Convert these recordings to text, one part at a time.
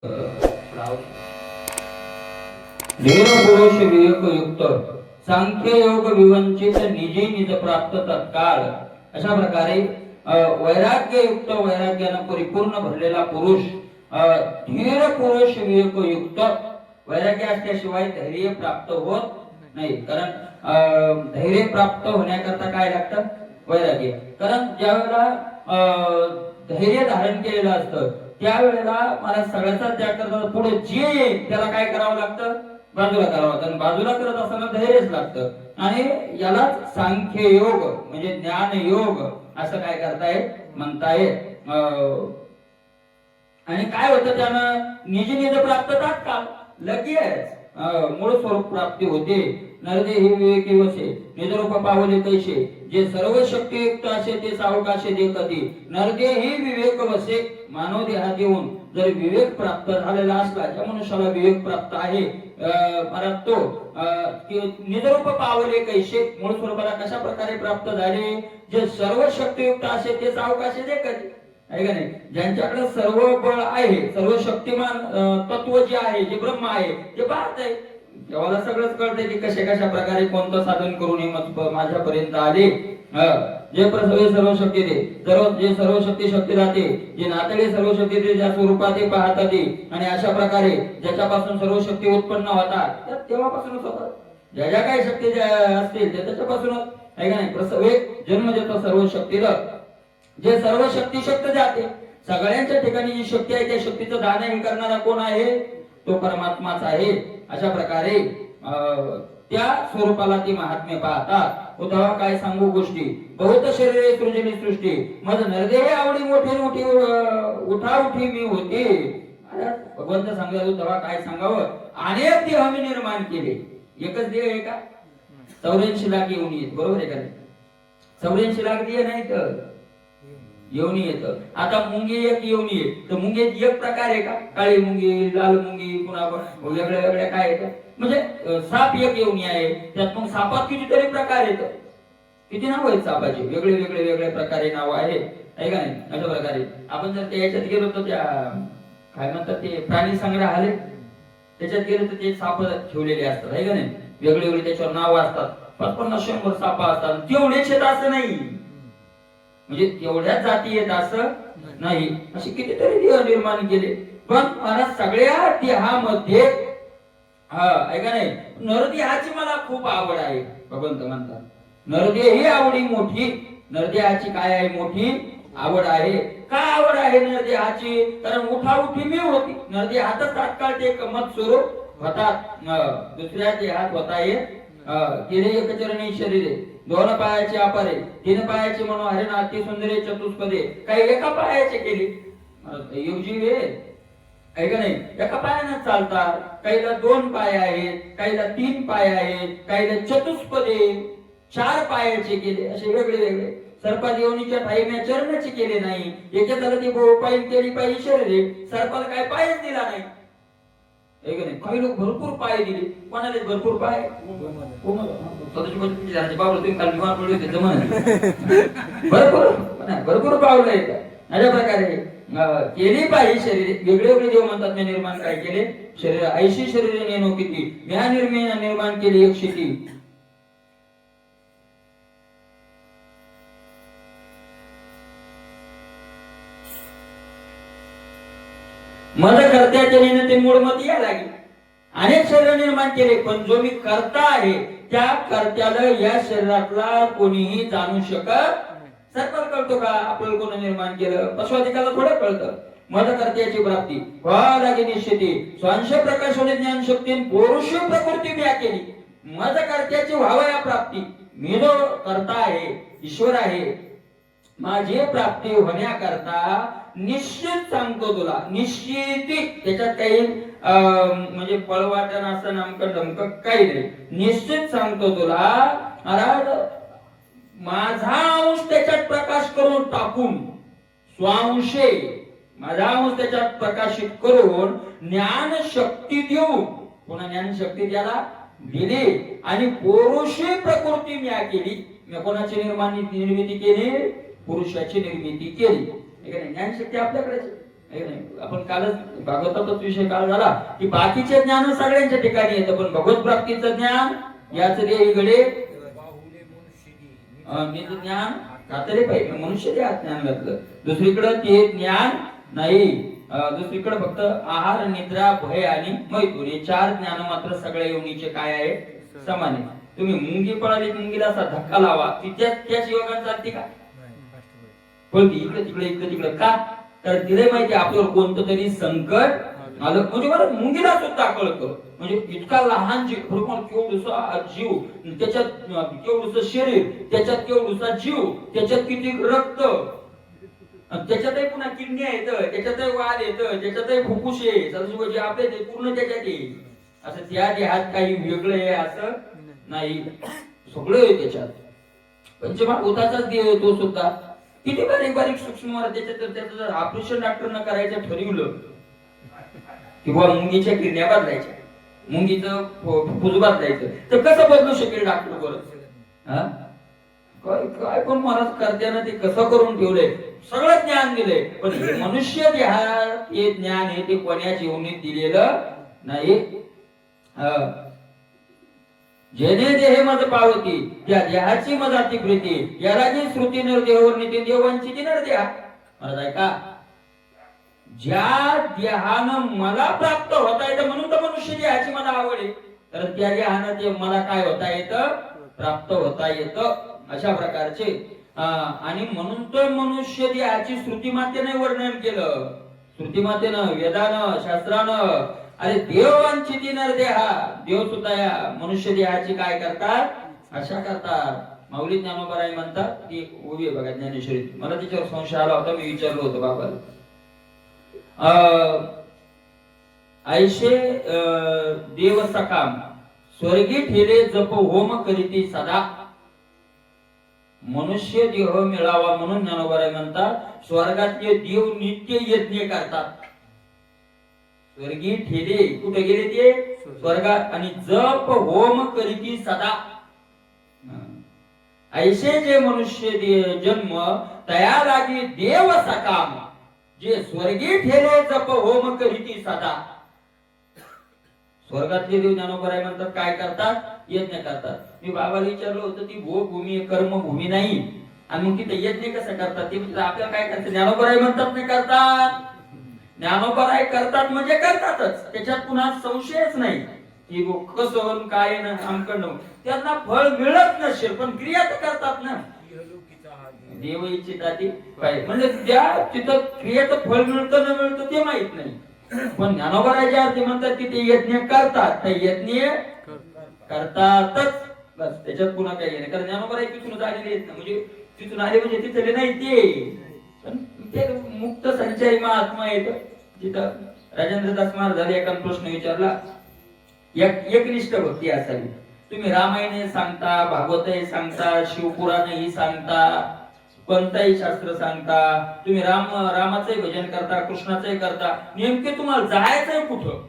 धीर पुरुष विवेक युक्त सांख्य योग विवंचित निजी निज प्राप्त तत्काळ अशा प्रकारे वैराग्य युक्त वैराग्याने परिपूर्ण भरलेला पुरुष धीर पुरुष विवेक युक्त वैराग्य असल्याशिवाय धैर्य प्राप्त होत नाही. कारण धैर्य प्राप्त होण्याकरता काय लागतं? वैराग्य. कारण ज्या वेळेला धैर्य धारण केलेलं असतं त्यावेळेला मला सगळ्याचा त्याग करता पुढे जे येईल त्याला काय करावं लागतं? बाजूला करावं लागतं. बाजूला करत असताना धैर्यच लागतं. आणि यालाच सांख्य योग म्हणजे ज्ञान योग असं काय करताय म्हणताय. आणि काय होतं त्यानं निज निज प्राप्त तात्काळ लगेच मूळ स्वरूप प्राप्ती होते. नरदेही विवेकी वसे निजरूप पावले कैसे जे सर्व शक्तियुक्त असे ते सावकाशे दे कधी. नरदेही विवेक वसे मानव देहात येऊन जर विवेक प्राप्त झालेला असला ज्या मनुष्याला विवेक प्राप्त आहे तो निजरूप पावले कैसे मूळ स्वरूपाला कशा प्रकारे प्राप्त झाले. जे सर्व शक्तियुक्त असे ते सावकाशे दे कधी. आहे का नाही? ज्यांच्याकडे सर्व बळ आहे सर्व शक्तिमान तत्व जे आहे जे ब्रह्म आहे ते पाहत आहे तेव्हा सगळंच कळतंय की कशा प्रकारे कोणतं साधन करून हे माझ्यापर्यंत आले. जे प्रसवे सर्व शक्ती दे जे सर्व शक्ती राहते जे नातळे सर्व शक्ती दे ज्या स्वरूपात ते पाहत ते आणि अशा प्रकारे ज्याच्यापासून सर्व शक्ती उत्पन्न होतात तेव्हापासूनच होतात. ज्या ज्या काही शक्ती असतील त्याच्यापासूनच. आहे का नाही? प्रसवे जन्म देतो सर्व शक्तीला जे सर्व शक्ती शक्त जाते सगळ्यांच्या ठिकाणी जी शक्ती आहे त्या शक्तीचं दान करणारा कोण आहे? तो परमात्माच आहे. अशा प्रकारे त्या स्वरूपाला ती महात्म्य पाहतात. उद्धवा काय सांगू गोष्टी बहुत शरीरे सृजली सृष्टी मज नरदेह आवडी मोठी मोठी उठा उठी मी होते. भगवंत सांगा उद्धवा काय सांगावं? अनेक देह मी निर्माण केले. एकच देह आहे का? 84 लाख येऊन येत. बरोबर आहे का? 84 लाख देह नाही तर येऊन येत. आता मुंगी एक येऊन येत तर मुंगी एक प्रकार आहे का? काळी मुंगी लाल मुंगी पुन्हा वेगळ्या वेगळ्या काय येतं. म्हणजे साप एक येऊन आहे त्यात मग सापात कितीतरी प्रकार येत. किती नाव आहेत सापाचे? वेगळे वेगळे वेगळ्या प्रकारे नाव आहे. आहे का नाही? अशा प्रकारे आपण जर त्या याच्यात गेलो तर त्या काय म्हणतात ते प्राणी संग्रहालय त्याच्यात गेलो तर ते साप ठेवलेले असतात. आहे का नाही? वेगळे वेगळे त्याच्यावर नाव असतात. 50-100 साप असतात. तेवढेच येत असं नाही म्हणजे तेवढ्याच जाती येत असं नाही. असे कितीतरी देह निर्माण केले. पण मला सगळ्या देहामध्ये आहे का नाही नरदेहाची मला खूप आवड आहे. भगवंत म्हणतात नरदेह ही आवडी मोठी. नरदेहाची काय आहे? मोठी आवड आहे. का आवड आहे नरदेहाची? कारण उठाउठी मी होती. नरदेहातच तात्काळ ते कमत स्वरूप होतात. दुसऱ्या देहात होता येत केले एकचरणी शरीरे दोन पायाचे अपारे तीन पायाचे मनोहरे नाती सुंदरे चतुष्पदे. काही एका पायाचे केले योगजीव आहे का नाही? एका पायाने चालतात. काहीला 2 पाय आहेत काहीला 3 पाय आहेत काहीला चतुष्पदे 4 पायाचे केले. असे वेगळे वेगळे. सर्पात योनीच्या ठाईने चरणाचे केले नाही. याच्यात आलं ती पायी केली पाहिजे शरीरे. सर्पाला काय पायच दिला नाही. काही लोक भरपूर पाय दिले. कोणाला भरपूर पाय? भरपूर पावलं येतात. अशा प्रकारे केली पाहिजे शरीर. वेगळे वेगळे देव म्हणतात मी निर्माण काय केले शरीर. 80 शरीरे नेनो किती म्या निर्माण केली 100. मज कर्त्याच्या ते मूळमती या लागली. अनेक शरीर निर्माण केले पण जो मी कर्ता आहे त्या कर्त्याला या शरीरातला कोणीही जाणू शकत. सर्पाला कळतो का आपल्याला कोणी निर्माण केलं? पशुअधिकाला थोडं कळतं. मद कर्त्याची प्राप्ती व्हा लागे निश्चिती स्वांश प्रकाश ज्ञान शक्ती पुरुष प्रकृती मी केली. मद कर्त्याची व्हावा या प्राप्ती. मी जो कर्ता आहे ईश्वर आहे माझी प्राप्ती होण्याकरता निश्चित सांगतो तुला. निश्चिती त्याच्यात काही म्हणजे पळवाटण असं नामकं डमकं काही नाही. निश्चित सांगतो तुला महाराज माझा अंश त्याच्यात प्रकाश करून टाकून स्वांशे माझा अंश त्याच्यात प्रकाशित करून ज्ञान शक्ती देऊन पुन्हा ज्ञान शक्ती त्याला दिली आणि पुरुषी प्रकृती मी केली. मी कोणाची निर्मिती केली? पुरुषाची निर्मिती केली. ज्ञान शक्ती आपल्याकडेच हे नाही. आपण कालच भागवताचाच विषय काल झाला की बाकीचे ज्ञान सगळ्यांच्या ठिकाणी येतं, पण भगवत प्राप्तीचं ज्ञान याच देवीकडे निज ज्ञान घातले पाहिजे. मनुष्य ते ज्ञान घातलं, दुसरीकडे ते ज्ञान नाही. दुसरीकडे फक्त आहार, निद्रा, भय आणि मैथुन हे 4 ज्ञान मात्र सगळ्या योनीचे काय आहे, समान आहे. तुम्ही मुंगी पळाली, मुंगीला असा धक्का लावा, ती त्याच योगाने चालते का? पळती इकडे तिकडे का? तर तिला माहिती आपल्यावर कोणतं तरी संकट आलं. म्हणजे बरं, मुंगीला सुद्धा कळतं. म्हणजे इतका लहान जीव, केवढूसा जीव, त्याच्यात केवढूस शरीर, त्याच्यात केवढूसा जीव, त्याच्यात किती रक्त, त्याच्यातही पुन्हा किडनी येतं, त्याच्यातही वाल येतं, त्याच्यातही फुफ्फुस आहे, जे आपले ते पूर्ण त्याच्यात येईल. असं त्या देहात काही वेगळं आहे असं नाही, सगळं आहे त्याच्यात. पंचमहाभूताचाच देह तो सुद्धा किती बारीक बारीक सूक्ष्म. त्याचं जर ऑपरेशन डॉक्टरनं करायचं ठरवलं किंवा मुंगीच्या किडन्या बदलायच्या, मुंगीचं फुफ्फुस बदलायचं, तर कसं बदलू शकेल डॉक्टर बरं? काय पण महाराज करत्यानं ते कसं करून ठेवलंय, सगळं ज्ञान दिलंय, पण हे मनुष्य देहात हे ज्ञान हे ते कोण्याच योनीत दिलेलं नाही. जेने देहे मज पावती त्या देहाची मजाती प्रीती, याला जी श्रुती निर्देहवर निती देवांची ती निर्देहा. महाराज ऐका, ज्या देहानं मला प्राप्त होता येतं म्हणून तर मनुष्य देहाची मला आवड आहे, तर त्या देहानं ते मला काय होता येतं, प्राप्त होता येतं. अशा प्रकारचे आणि म्हणून तर मनुष्य देहाची श्रुती मातेने वर्णन केलं, श्रुती मातेनं, वेदानं, शास्त्रानं. अरे देवांची ती नरदेहा, देव सुद्धा या मनुष्य देहाची काय करतात, अशा करतात. माऊली ज्ञानोबराय म्हणतात ती ओवी बघा ज्ञानेश्वरी, मला त्याच्यावर संशय आला होता, मी विचारलं होतं बाबाला. ऐशे देव सकाम स्वर्गी ठेले जप होम करीती सदा. मनुष्य देह मिळावा म्हणून ज्ञानोबराय म्हणतात स्वर्गातले देव नित्य यज्ञ करतात. स्वर्गी ठेले कुठे गेले ते, स्वर्गात. आणि जप होम करीती सदा. ऐसे जे मनुष्य जन्म तया लागी देव सकाम, जे स्वर्गी ठेले जप होम करीती सदा. स्वर्गातले देव ज्ञानोबराय म्हणतात काय करतात, यज्ञ करतात. मी बाबाला विचारलं होतं ती भोगभूमी कर्मभूमी नाही, आणि मग तिथे यज्ञ कसं करतात ते म्हणजे आपल्याला काय करतात. ज्ञानोबराय म्हणतात नाही करतात, ज्ञानोबराय करतात म्हणजे करतातच, त्याच्यात पुन्हा संशयच नाही की कसं काय ना आमकडनं त्यांना फळ मिळत नसेल, पण क्रिया तर करतात ना. देव इच्छिताती काय म्हणजे त्या तिथं क्रियेचं फळ मिळतं न मिळतं ते माहित नाही, पण ज्ञानोबरायच्या अर्थ म्हणतात की ते यज्ञ करतात, ते यज्ञ करतातच बस, त्याच्यात पुन्हा काही नाही. कारण ज्ञानोबराय तिथून आलेले आहेत ना, म्हणजे तिथून आले म्हणजे तिथले नाही ते मुक्त संचारी महात्मा येत. तिथं राजेंद्र दास महाराज एकाने प्रश्न विचारला, एकनिष्ठ भक्ती असावी. तुम्ही रामायण सांगता, भागवत सांगता, शिवपुराण सांगता, कोणताही शास्त्र सांगता, तुम्ही रामाचंही भजन करता, कृष्णाचंही करता, नेमके तुम्हाला जायचंय कुठं?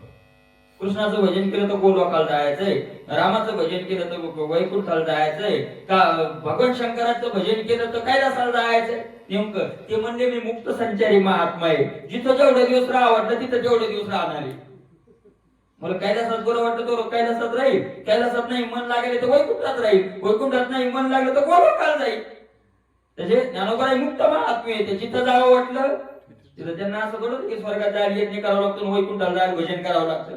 कृष्णाचं भजन केलं तर गोलोकाला जायचंय, रामाचं भजन केलं तर वैकुंठाला जायचंय का, भगवान शंकराचं भजन केलं तर कैलासाला जायचंय? नेमकं ते म्हणले मी मुक्त संचारी महात्मा आहे, जिथं जेवढे दिवस राहा वाटलं तिथं जेवढे दिवस राहणार आहे. मला कैलासात बरं वाटलं तर कैलासात राहील, कैलासात नाही मन लागेल तर वैकुंठात राहील, वैकुंठात नाही मन लागलं तर गोलोकाला जाईल. त्याचे ज्ञानोबराय मुक्त महात्मे आहे, जिथं जावं वाटलं तिथं. त्यांना असं थोडं की स्वर्गात जायला यज्ञ करावं लागतं, वैकुंठाला जायला भजन करावं लागतं.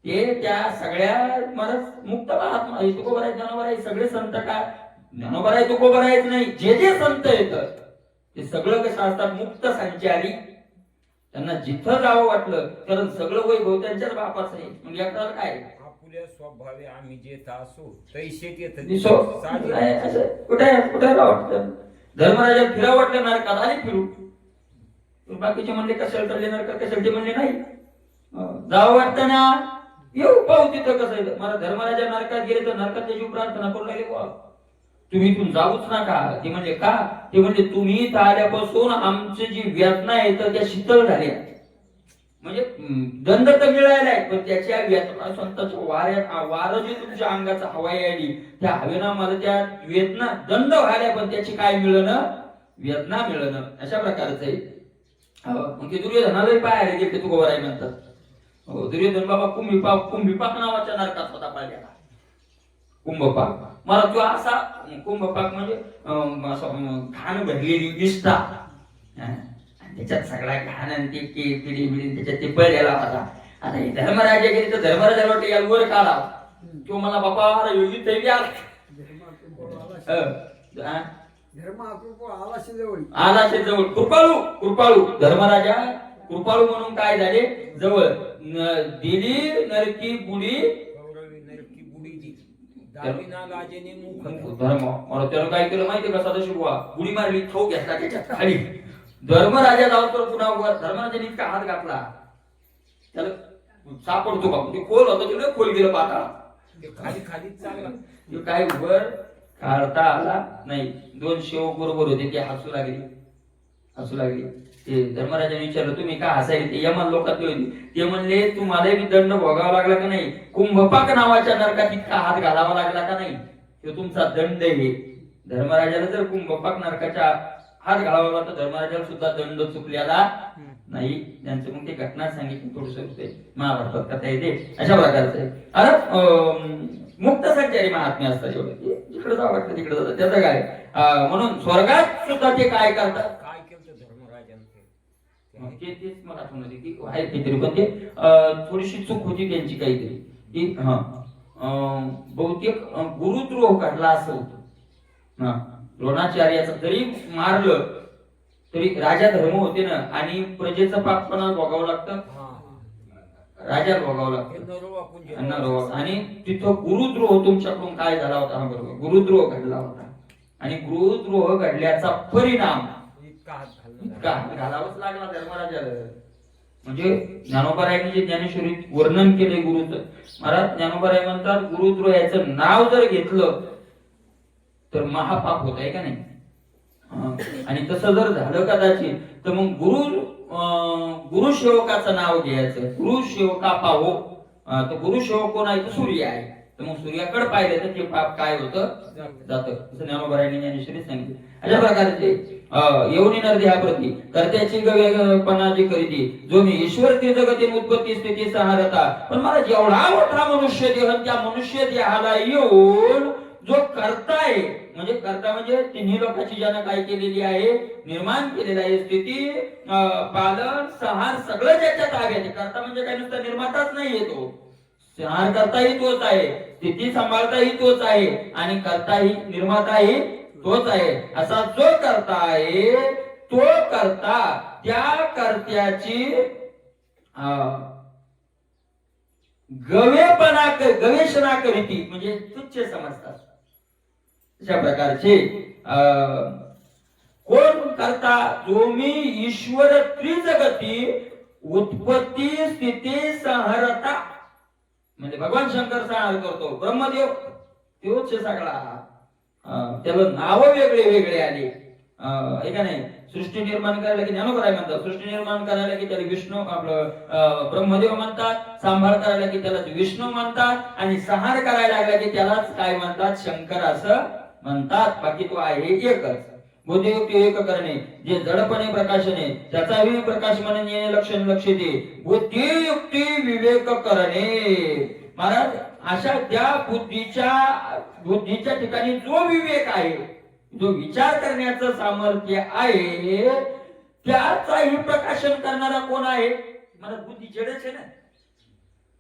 ते त्या सगळ्या महाराज मुक्त महात्मा तुकोबराय ज्ञानोबराय सगळे संत का ज्ञानोबराय तुकोबरायच नाही, जे जे संत येतात ते सगळं कसं असतात मुक्त संचारी. त्यांना जिथं जावं वाटलं कारण सगळं वैभव त्यांच्याच बापाचं आहे. म्हणजे याकडे काय आपल्या स्वभावे आम्ही जे असो तैशेत येत कुठे कुठे वाटतं. धर्मराजा फिरावं वाटलं नरकात आले फिरू, बाकीचे म्हणले कशाला चालले नरकात, कशाला ते म्हणले नाही. जावं वाटतं ना येऊ पाहू तिथं कसं आहे. मला धर्मराजा नरकात गेले तर नरकात त्याची प्रार्थना करून राहिले, तुम्ही इथून जाऊच नका. ते म्हणजे का, ते म्हणजे तुम्ही इथं आल्यापासून आमची जी वेदना आहे तर त्या शीतल झाल्या. म्हणजे दंड तर मिळालाय पण त्याच्या वेदना स्वतःच्या वारं जे तुमच्या अंगाचा हवा यायली त्या हवेना मला त्या वेदना दंड व्हायला, पण त्याची काय मिळणं, वेदना मिळणं. अशा प्रकारचं आहे. मग ते दुर्योधनालाही पाहायला गेले तुकोबर आहे म्हणतात. दुर्योधन बाबा कुंभीपाक नावाच्या नरकात होता पाहिलेला. कुंभपाक मला तो असा कुंभपाक म्हणजे घाण भरलेली निष्ठा आणि त्याच्यात सगळा घाण आणि ते पिढी बिडी त्याच्यात ते पडलेला होता. आता हे धर्मराजा गेले तर धर्मराजा वाटते याला वर काढा. तो मला बाबा योगी तरी आलाशे जवळ कृपाळू धर्मराजा कृपाळू म्हणून काय झाले जवळ दिली नरकी बुडी धर्म मला त्याला काय केलं माहितीये का सदाशिव बुवा बुडी मारली ठोक घेतला त्याच्यात खाली. धर्मराजा जाऊ तर पुन्हा धर्मराजाने इतका हात घातला त्याला सापडतो का ते खोल होतं तिकडे खोल गेलं पाताळ खाली खालीच चालला काय वर काढता आला नाही. 2 शेवक बरोबर होते ते हसू लागली. ते धर्मराजाने विचारलं तुम्ही का हसायले. ते यमन लोकातले होते. ते म्हणले तुम्हाला बी दंड भोगावा लागला का नाही. कुंभपाक नावाच्या नरकात इतका हात घालावा लागला का नाही. तो तुमचा दंड आहे. धर्मराजाला जर कुंभपाक नरकाच्या हात घालावा लागला तर धर्मराजाला सुद्धा दंड चुकलेला नाही. त्यांचं मग ते घटना सांगितली थोडस महाभारतात कथा येते अशा प्रकारचं आहे. आता मुक्त संचारी महात्म्य असतात एवढं जिकडे जावं वाटतं तिकडे जातात त्याचं काय म्हणून स्वर्गात सुद्धा ते काय करतात काय केलं धर्मराजांचं तेच मला आठवण होती की आहे काहीतरी पण ते थोडीशी चूक होती त्यांची काहीतरी की बहुतेक गुरुद्रोह काढला असं होतं. द्रोणाचार्याचा जरी मारलं तरी राजा धर्म होते ना आणि प्रजेचं पाप पण भोगावं लागतं. राजा भोगावं लागतं आणि तिथं गुरुद्रोह तुमच्याकडून काय झाला होता हा बरोबर गुरुद्रोह घडला होता. आणि गुरुद्रोह घडल्याचा परिणाम इतका हात घालावाच लागला धर्मराजाला. म्हणजे ज्ञानोबारायांनी जे ज्ञानेश्वरीत वर्णन केले गुरुचं महाराज ज्ञानोबाराय म्हणतात गुरुद्रोहाचं नाव जर घेतलं तर महापाप होत आहे का नाही. आणि तसं जर झालं कदाचित तर मग गुरु सेवकाचं नाव घ्यायचं. गुरु सेवका पाहो तर गुरु सेवक कोण आहे तर सूर्य आहे. तर मग सूर्याकडे पाहिलं तर ते पाप काय होतं जातं. असं ज्ञानोबारायांनी ज्ञानेश्वरीत सांगितलं. अशा प्रकारचे येऊनी नरदेहाप्रती कर्त्याची गवेपणाची खरेदी जो मी ईश्वर ते जगती उत्पत्ती स्थिती सहारता. पण मला जेवढा मोठा मनुष्य देह त्या मनुष्य देहाला येऊन जो कर्ता आहे म्हणजे कर्ता म्हणजे तिन्ही लोकांची ज्यानं काय केलेली आहे निर्माण केलेलं आहे स्थिती पालन संहार सगळं ज्याच्या ताब्यात आहे. कर्ता म्हणजे काय नुसता निर्माताच नाहीये तो संहार करताही तोच आहे स्थिती सांभाळताही तोच आहे आणि कर्ताही निर्माताही तोच आहे. असा जो कर्ता आहे तो कर्ता त्या कर्त्याची गवेषणा करीती म्हणजे तुच्छ समजतात. अशा प्रकारचे कोण करता जो मी ईश्वर त्रिजगती उत्पत्ती स्थिती संहारता म्हणजे भगवान शंकर संहार करतो. ब्रह्मदेव तोच सगळा त्याला नाव वेगळे आले का नाही. सृष्टी निर्माण करायला की ज्ञानोबराय म्हणतात. सृष्टी निर्माण करायला की त्याला विष्णू आपलं ब्रह्मदेव म्हणतात. सांभाळ करायला की त्याला विष्णू म्हणतात आणि संहार करायला लागला की त्यालाच काय म्हणतात शंकर असं म्हणतात. बाकी तो आहे एकच. बुद्धियुक्ती एक करणे जे जडपणे प्रकाशने त्याचा प्रकाश म्हणणे लक्षण लक्षिते बुद्धियुक्ती विवेक करणे. महाराज अशा त्या बुद्धीच्या ठिकाणी जो विवेक आहे जो विचार करण्याचं सामर्थ्य आहे त्याचाही प्रकाशन करणारा कोण आहे. मला बुद्धी जडच आहे ना.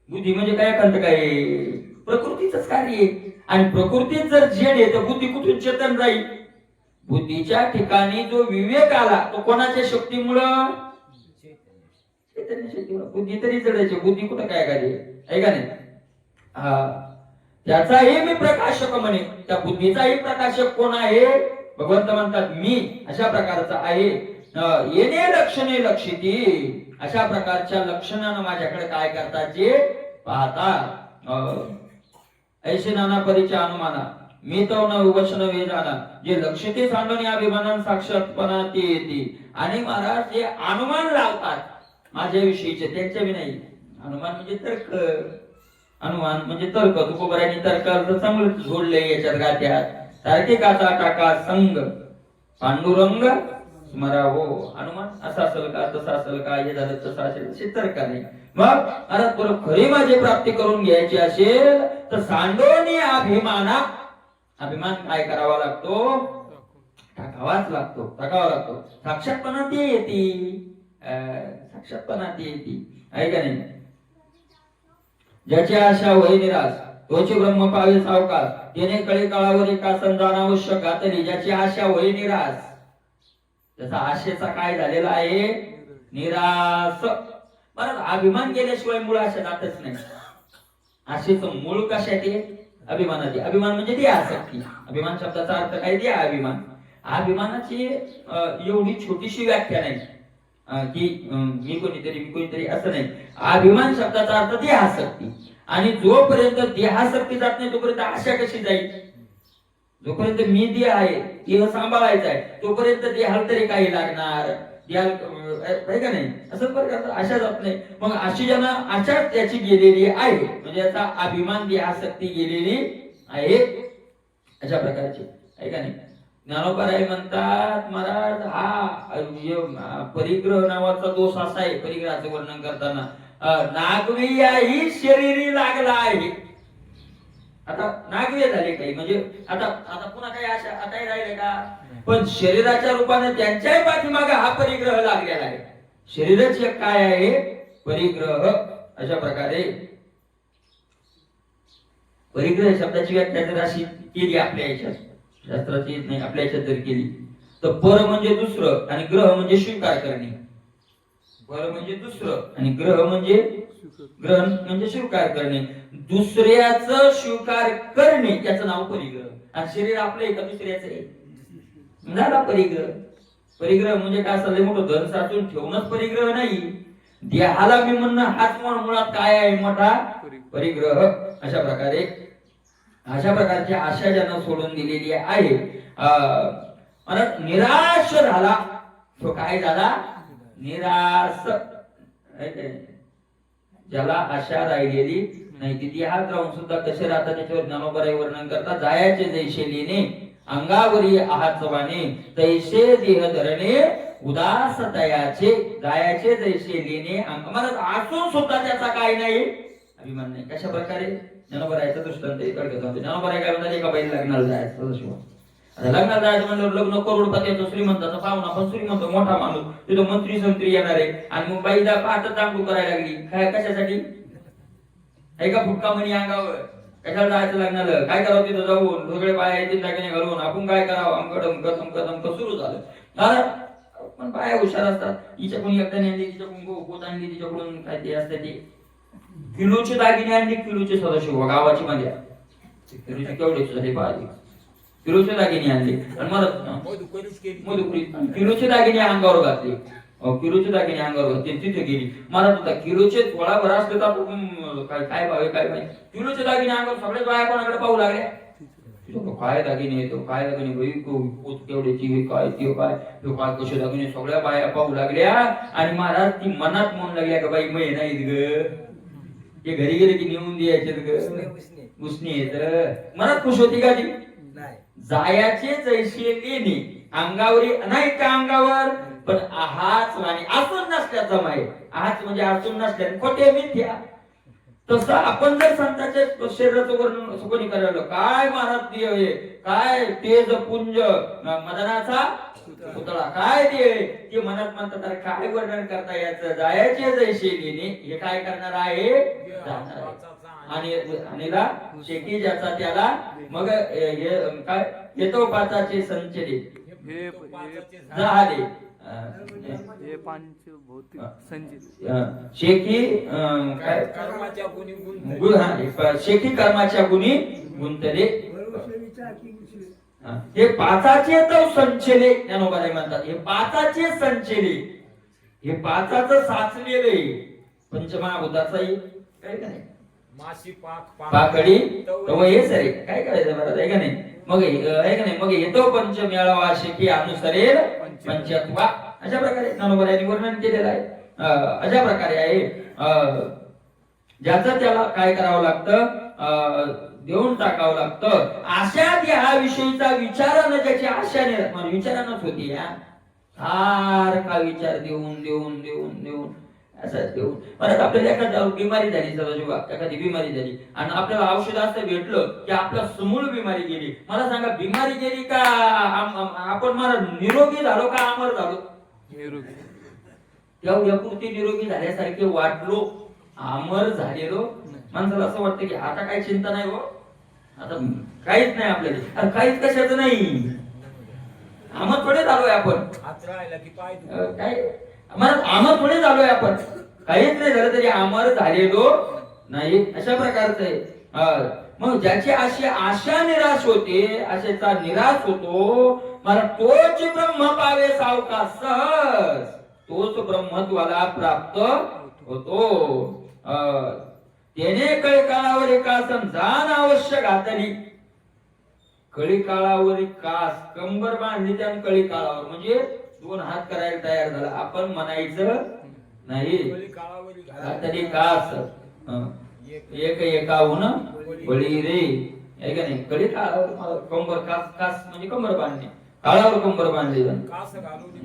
बुद्धी म्हणजे काय करत काय प्रकृतीच कार्य आहे आणि प्रकृतीच जर जड आहे तर बुद्धी कुठून चेतन राहील. बुद्धीच्या ठिकाणी जो विवेक आला तो कोणाच्या शक्तीमुळं चैतन्य शक्तीमुळे. बुद्धी तरी जडायची बुद्धी कुठं काय कार्य आहे का नाही. त्याचाही मी प्रकाशक म्हणे. त्या बुद्धीचाही प्रकाशक कोण आहे भगवंत म्हणतात मी अशा प्रकारचा आहे. येणे लक्षणे लक्षिती अशा प्रकारच्या लक्षणानं माझ्याकडे काय करतात जे पाहतात. ऐसे नाना परीच्या अनुमाना मी तो न वचन वेदाना जे लक्षिते सांडून या अभिमानान साक्षातपणा ते येते. आणि महाराज जे अनुमान लावतात माझ्याविषयीचे त्यांच्या बी नाही. अनुमान म्हणजे तर्क. अनुमान म्हणजे तर्क. तुकोबरायांनी तर्क चांगलं जोडले याच्यात गात्यात. तार्किकाचा टाका संग पांडुरंग स्मरा हो हनुमान असं असेल का तसं असेल का हे झालं तसं असेल असे तर्क नाही. मग आता तुला खरी माझी प्राप्ती करून घ्यायची असेल तर सांडोनी अभिमान काय करावा लागतो? टाकावाच लागतो. साक्षातपणा ती येते, साक्षातपणा ती येते आहे का नाही. ज्याची आशा होई निराश तोची ब्रह्म पावे सावकाश, त्याने कळे काळावर एका संधान आवश्यक घातली. ज्याची आशा होई निराश, त्याचा आशेचा काय झालेला आहे? निराश. बरं, अभिमान केल्याशिवाय मूळ आशा जातच नाही. आशेचं मूळ कशात आहे? अभिमानाची. अभिमान म्हणजे ती आसक्ती. अभिमान शब्दाचा अर्थ काय? ती अभिमान. अभिमानाची एवढी छोटीशी व्याख्या नाही की मी कोणीतरी असं नाही. अभिमान शब्दाचा अर्थ देहासक्ती. आणि जोपर्यंत देहासक्ती जात नाही तोपर्यंत आशा कशी जाईल? जोपर्यंत मी देह आहे, देह सांभाळायचा आहे, तोपर्यंत देहाला तरी काही लागणार, देहाला का नाही, असं प्रकारचं आशा जात नाही. मग अशी ज्यांना आशा त्याची गेलेली आहे म्हणजे याचा अभिमान देहासक्ती गेलेली आहे अशा प्रकारची आहे का नाही. ज्ञानोबराय म्हणतात महाराज हा परिग्रह नावाचा दोष असा आहे. परिग्रहाचं वर्णन करताना नागविया ही शरीरी लागला आहे. आता नागवे झाले काही म्हणजे आता पुन्हा काही आशा आताही राहिले का? पण शरीराच्या रूपाने त्यांच्याही पाठीमागे हा परिग्रह लागलेला आहे. शरीरच एक काय आहे? परिग्रह. अशा प्रकारे परिग्रह शब्दाची व्याख्या जर अशी केली आपल्या याच्यात, शास्त्राची नाही आपल्या याच्यात जर केली तर पर म्हणजे दुसरं आणि ग्रह म्हणजे स्वीकार करणे. पर म्हणजे दुसरं आणि ग्रह म्हणजे ग्रहण म्हणजे स्वीकार करणे. दुसऱ्याचं स्वीकार करणे त्याचं नाव परिग्रह. आणि शरीर आपलं आहे का दुसऱ्याचं आहे? झाला परिग्रह. परिग्रह म्हणजे काय असं मोठं धन साचून ठेवणंच परिग्रह नाही. देहाला मी म्हणणं हाच मुळात काय आहे? मोठा परिग्रह. अशा प्रकारची आशा ज्यांना सोडून दिलेली आहे. निराश झाला तो काय झाला? निराश. ज्याला आशा राहिलेली नाही ती देहात राहून सुद्धा कसे राहतात त्याच्यावर ज्ञानोबराय वर्णन करतात. जायाचे जैसे लेणे अंगावरी आहात चवाने, तैसे देह धरणे उदास तयाचे. जायाचे जैसे लेणे अंगाला असून सुद्धा त्याचा काय नाही? अभिमान नाही. कशा प्रकारे? ज्ञानोबरायचा दृष्टांत ज्ञानोबराय काय म्हणतात? एका बाईला लग्नाला जायचं लग्नाला जायचं म्हणल्यावर लग्न करोडपतीचं श्रीमंताचा पाहुणा पण श्रीमंत मोठा माणूस तिथं मंत्री संत्री येणार आहे आणि मग बाईला पाहत तांबू करायला लागली. काय कशासाठी? एका फुटका म्हणी अंगावर कशाला जायचं लग्नाला? काय करावं तिथं जाऊन सगळे बाया येतील दागिने घालून आपण काय करावं? आमकडं सुरू झालं. पण बाया हुशार असतात. हिच्याकडून एकट्याने आणली, तिच्याकडून गोत आणली, तिच्याकडून काय ते असते ते किलोचे दागिने आणले. किलोचे सदाशिव गावाची माझ्या किलोचे केवढे झाले पाहिजे. किलोचे दागिने आणले आणि मला किलोचे दागिने अंगावर घातले. किलोचे दागिने अंगावर घातले. तिथे गेली मला तुझा किलोचे थोडा भरा असले तर काय भावे काय पाहिजे. किलोचे दागिने अंगावर सगळे बाया कोणाकडे पाहू लागल्या. काय दागिने येतो काय दागिने केवढ्याची काय ते काय कसे दागिने सगळ्या बाया पाहू लागल्या. आणि महाराज ती मनात म्हणू लागल्या का बाई मै नाहीत ग, हे घरी गेले की नेऊन द्यायचे ग उसने येत. मनात खुश होती का ती? जायाचे जैसे लेणे अंगावरी नाही त्या अंगावर पण आहाच आणि असून नसल्याचा माय. आहाच म्हणजे असून नसल्या खोटे मिथ्या. तसं आपण जर संतांच्या शरीराचं वर्णन सुकोनी करायला काय महाराज देव काय तेज पुंज मदनाचा पुतळा काय ते मनात म्हणतात. तर काय वर्णन करता याचं? जायाचे जैसे लेणे हे काय करणार आहे? आणि शेकी ज्याचा त्याला मग काय येतो पाचाचे संचले झाले शेकी काय शेकी कर्माच्या गुणी गुंतले. हे पाचाचे तो संचले ज्ञानोबराय म्हणतात. हे पाचाचे संचले हे पाचाचं साचलेले पंचमहाभूताचाही काय का नाही पाकडी तो हेच रे काय करायचं महाराज आहे का नाही. मग आहे का नाही. मग येतो पंच मेळावा शेकी अनुसरेल पंचत्वा. अशा प्रकारे ज्ञानोबरायांनी वर्णन केलेलं आहे. अशा प्रकारे आहे ज्याचं त्याला काय करावं लागतं? देऊन टाकावं लागतं. आशा ह्या विषयीचा विचारानं ज्याची आशा विचारानंच होती या सारखा विचार देऊन देऊन देऊन देऊन असं देऊन परत आपल्याला एखादी बिमारी झाली, समजा एखादी बिमारी झाली आणि आपल्याला औषध असं भेटलं की आपल्या समूळ बिमारी गेली. मला सांगा, बिमारी गेली का आपण मला निरोगी झालो का अमर झालो? तेवढ्या पुरती निरोगी झाल्यासारखे वाटलो, अमर झालेलो. माणसाला असं वाटतं की आता काही चिंता नाही हो, आता काहीच नाही आपल्याला, काहीच कशाचं नाही. अमर थोडे झालोय आपण, हात राहिला की पाय काय म्हणत अमर थोडे झालोय आपण, काहीच नाही झालं तरी अमर झालेलो नाही, अशा प्रकारचं आहे. मग ज्याची अशी आशा निराश होते, आशेचा निराश होतो, मला तोच ब्रह्म पावे सावकाश सहज, तोच ब्रह्मत्वाला प्राप्त होतो. त्याने कळी काळावर एका जाण अवश्य घातली. कळी काळावर कास कंबर बांधली त्याने कळी काळावर, म्हणजे दोन हात करायला तयार झाला. आपण म्हणायचं नाही घातली कास एक एकाहून बळी रे, आहे का नाही? कळी काळावर कंबर कास, कास म्हणजे कंबर बांधणे, काळावर कंबर बांधली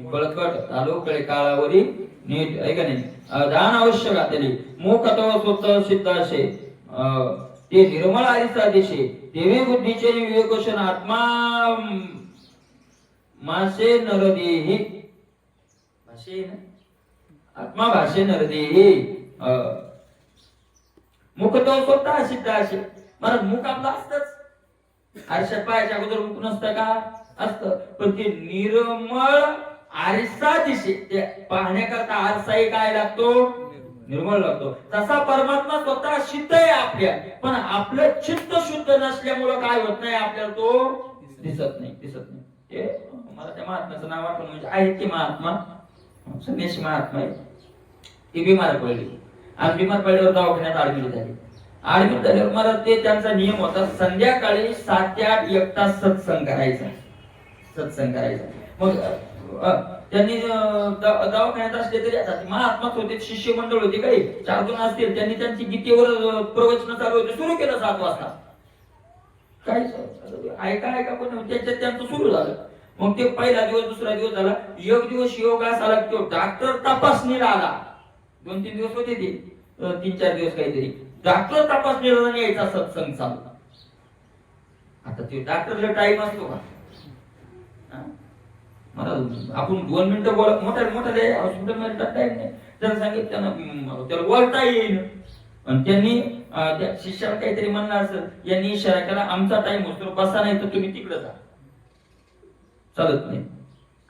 बळकट आलो कळी काळावरी नीट, आहे का नाही? दान अवश्य घातली. मोख अथवा स्वतः सिद्ध असे ते निर्मळ आरिसा दिशे देवी बुद्धीचे विवेकोशन आत्मा मासे नरदेही भाषे आत्मा भाषे नरदेही मुख तो स्वतः सिद्ध असे. मला मुख आपलं असतच, आरशात पायाच्या अगोदर मुख नसतं का? असतं, पण ते निर्मळ आरसा दिशे, ते पाहण्याकरता आरसाही काय लागतो? निर्मळ लागतो. तसा परमात्मा स्वतः सिद्ध आहे आपल्या, पण आपलं चित्त शुद्ध नसल्यामुळं काय होत नाही, आपल्याला तो दिसत नाही, दिसत नाही. ते मला त्या महात्म्याचं नाव आठवण, म्हणजे आहे ते महात्मा, संन्यासी महात्मा आहे. ती बिमार पडली आणि बिमार पडल्यावर दवाखान्यात ऍडमिट झाली. ऍडमिट झाल्यावर मला ते त्यांचा नियम होता, संध्याकाळी 7 ते 8 एक तास सत्संग करायचा, सत्संग करायचा. मग त्यांनी दवाखान्यात असले तरी आता महात्माच होते, शिष्य मंडळ होते, काही 4 जण असतील, त्यांनी त्यांची गीतेवर प्रवचन चालू होते, सुरू केलं 7 वाजता. काय ऐका ऐका पण त्याच्यात त्यांचं सुरू झालं. मग ते पहिला दिवस, दुसरा दिवस झाला, एक दिवस योग असा आला की डॉक्टर तपासणीला आला. 2-3 दिवस होते ते, 3-4 दिवस काहीतरी डॉक्टर तपासणीला यायचा सत्संग चालू. आता ते डॉक्टरला टाइम असतो का? मला आपण 2 मिनिटं बोलत मोठ्या मोठ्या हॉस्पिटल मध्ये टाइम नाही. त्याला सांगितलं त्याला बोलता येईल, आणि त्यांनी त्या शिष्याला काहीतरी म्हणलं असेल, यांनी इशारा केला, आमचा टाइम होतो, बसा नाही तर तुम्ही तिकडे जा, चालत नाही,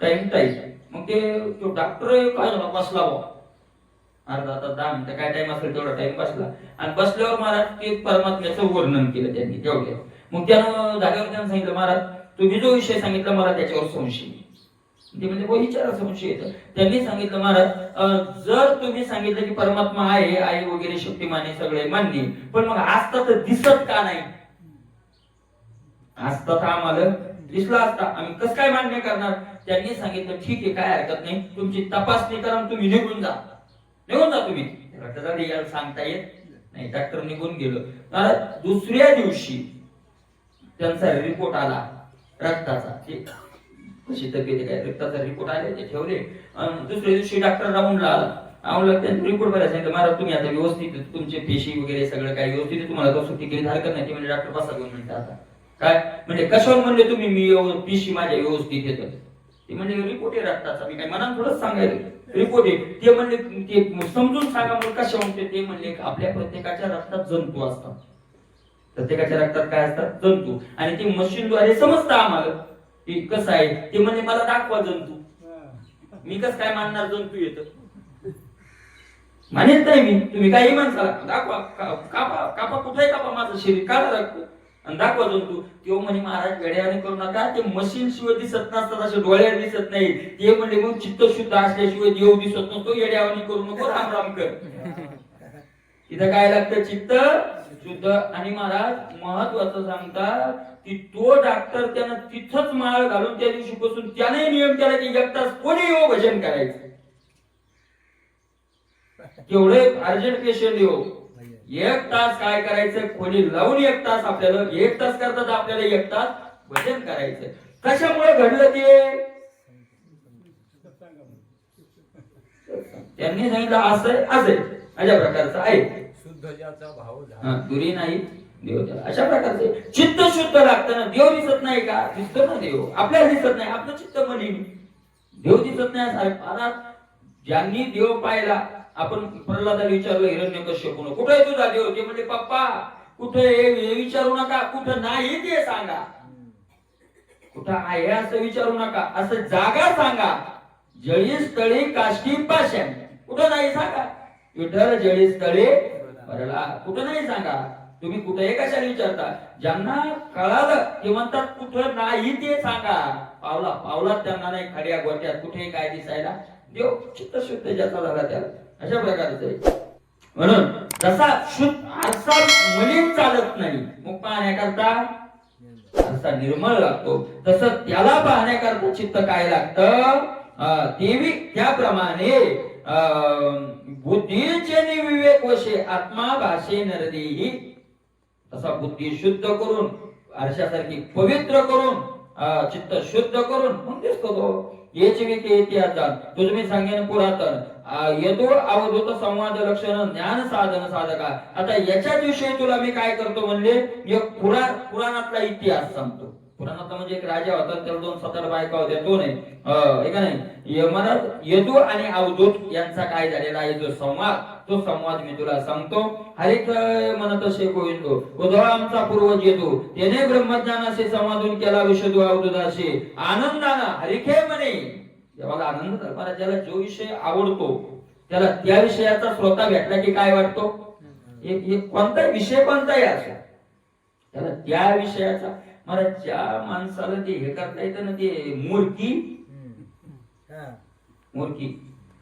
टाइम टाइम. मग ते तो डॉक्टर काय झाला, बसला बा अर्धा तास 10 मिनिटं काय टाइम असेल तेवढा टाइम बसला, आणि बसल्यावर महाराज ते परमात्म्याचं वर्णन केलं त्यांनी तेवढे. मग त्यानं जागेवर त्यानं सांगितलं, महाराज तुम्ही जो विषय सांगितला मला त्याच्यावर संशय. ते म्हणजे विचारा संशय येतं. त्यांनी सांगितलं, महाराज जर तुम्ही सांगितलं की परमात्मा आहे, आई वगैरे शक्तिमान आहे, सगळे मान्य, पण मग असता तर दिसत का नाही? असता तर आम्हाला दिसला असता, आम्ही कसं काय मान्य करणार? त्यांनी सांगितलं, ठीक आहे, काय हरकत नाही, तुमची तपासणी करा, तुम्ही निघून जा, निघून जा तुम्ही. याला सांगता येत नाही. डॉक्टर निघून गेलो. दुसऱ्या दिवशी त्यांचा रिपोर्ट आला रक्ताचा, कशी तब्येत काय, रक्ताचा रिपोर्ट आले, ते ठेवले. दुसऱ्या दिवशी डॉक्टर राऊंडला आला, त्यांनी रिपोर्ट बघायला सांगितलं, महाराज तुम्ही आता व्यवस्थित, तुमचे पेशी वगैरे सगळं काय व्यवस्थित आहे, तुम्हाला तो सुट्टी केली हरकत नाही. ते म्हणजे डॉक्टर बसा 2 मिनिटं. आता काय म्हणजे कशावर म्हणले तुम्ही मी पेशी माझ्या व्यवस्थित येतं? ते म्हणजे रिपोर्ट आहे रक्ताचा, मी काय मनात थोडंच सांगायला, रिपोर्ट आहे. ते म्हणले ते समजून सांगा मग कशा म्हणते. ते म्हणले आपल्या प्रत्येकाच्या रक्तात जंतू असतात, प्रत्येकाच्या रक्तात काय असतात? जंतू, आणि ते मशीनद्वारे समजतं आम्हाला की कसं आहे. ते म्हणजे मला दाखवा जंतू, मी कसं काय मानणार जंतू येतं? मानेत नाही मी, तुम्ही काही माणसाला दाखवा, कापा कापा, कुठे कापा माझं शरीर, काढा दाखव आणि दाखवा जंतू. तेव्हा म्हणे, महाराज वेड्याने करू नका, ते मशीन शिवाय दिसत नसतात, असे डोळ्याने दिसत नाही. ते म्हणजे मग चित्त शुद्ध असल्याशिवाय देव दिसत नसतो, येड्यावानी करू नको, राम राम कर. इथं काय लागतं? चित्त शुद्ध. आणि महाराज महत्वाचं सांगतात की तो डॉक्टर त्यानं तिथंच माळ घालून त्या दिवशी पासून त्याने नियम केला की 1 तास कोणी येऊ भजन करायचं. तेवढे अर्जंट पेशंट येऊ 1 तास काय करायचं, खोली लावून 1 तास, आपल्याला 1 तास करतात, आपल्याला 1 तास भजन करायचं. कशामुळे घडलं ते? त्यांनी सांगितलं असं आहे, असं आहे, अशा प्रकारचं आहे. शुद्ध ज्याचा भाव झाला दुरी नाही देव त्याला. अशा प्रकारचे चित्त शुद्ध लागतं ना. देव दिसत नाही का? दिसतो ना देव. आपल्याला दिसत नाही, आपलं चित्त मलिन. देव दिसत नाही साहेब. ज्यांनी देव पाहिला, आपण प्रल्हादाला विचारलं हिरण्यकश्यपूने, कुठे आहे तुझा देव? ते म्हणजे पप्पा कुठे हे विचारू नका, कुठं नाही ते सांगा. कुठं आहे असं विचारू नका, असं जागा सांगा. जळी स्थळी काष्टी पाषाण, कुठं नाही सांगा. विठ्ठल जळी स्थळी भरला, कुठं नाही सांगा. तुम्ही कुठे कशाला विचारता? ज्यांना कळालं ते म्हणतात कुठं नाही ते सांगा. पावला पावला त्यांना नाही खड्या गोट्यात कुठे काय दिसायला. देव चित्त शुद्ध ज्याचा झाला त्याला. अशा प्रकारचे म्हणून जसा शुद्ध आरसा मलिन चालत नाही, मग पाहण्याकरता आरसा निर्मळ लागतो, तसं त्याला पाहण्याकरता चित्त काय लागतं? देवी. त्याप्रमाणे बुद्धीचे विवेक वशे आत्मा भाषे नरदेही. तसा बुद्धी शुद्ध करून आरशासारखी पवित्र करून चित्त शुद्ध करून मग दिसतो तो. याची विके इतिहासात तुम्ही सांगेन पुरातन यदो अवधूत संवाद लक्षण ज्ञान साधन साधका. आता याच्याच विषयी तुला मी काय करतो म्हणले, एक पुराणातला इतिहास सांगतो. पुराणातला म्हणजे एक राजा होता, त्याला 2 7 बायका होत्या, तो नाही का नाही. यमनात यदू आणि अवधूत यांचा काय झालेला आहे जो संवाद, तो संवाद मी तुला सांगतो. हरिक म्हणत असे गोविंदो उद्धव आमचा पूर्वज यदू, त्याने ब्रह्मज्ञानाशी संवादून केला विशदू अवधूताशी आनंदानं हरिखे म्हणे. जेव्हा आनंद मला ज्याला जो विषय आवडतो त्याला त्या विषयाचा श्रोता भेटला की काय वाटतो? एक कोणता विषय कोणताही असो त्याला त्या विषयाचा. मला ज्या माणसाला ते हे करता येतं ना, ते मूर्ती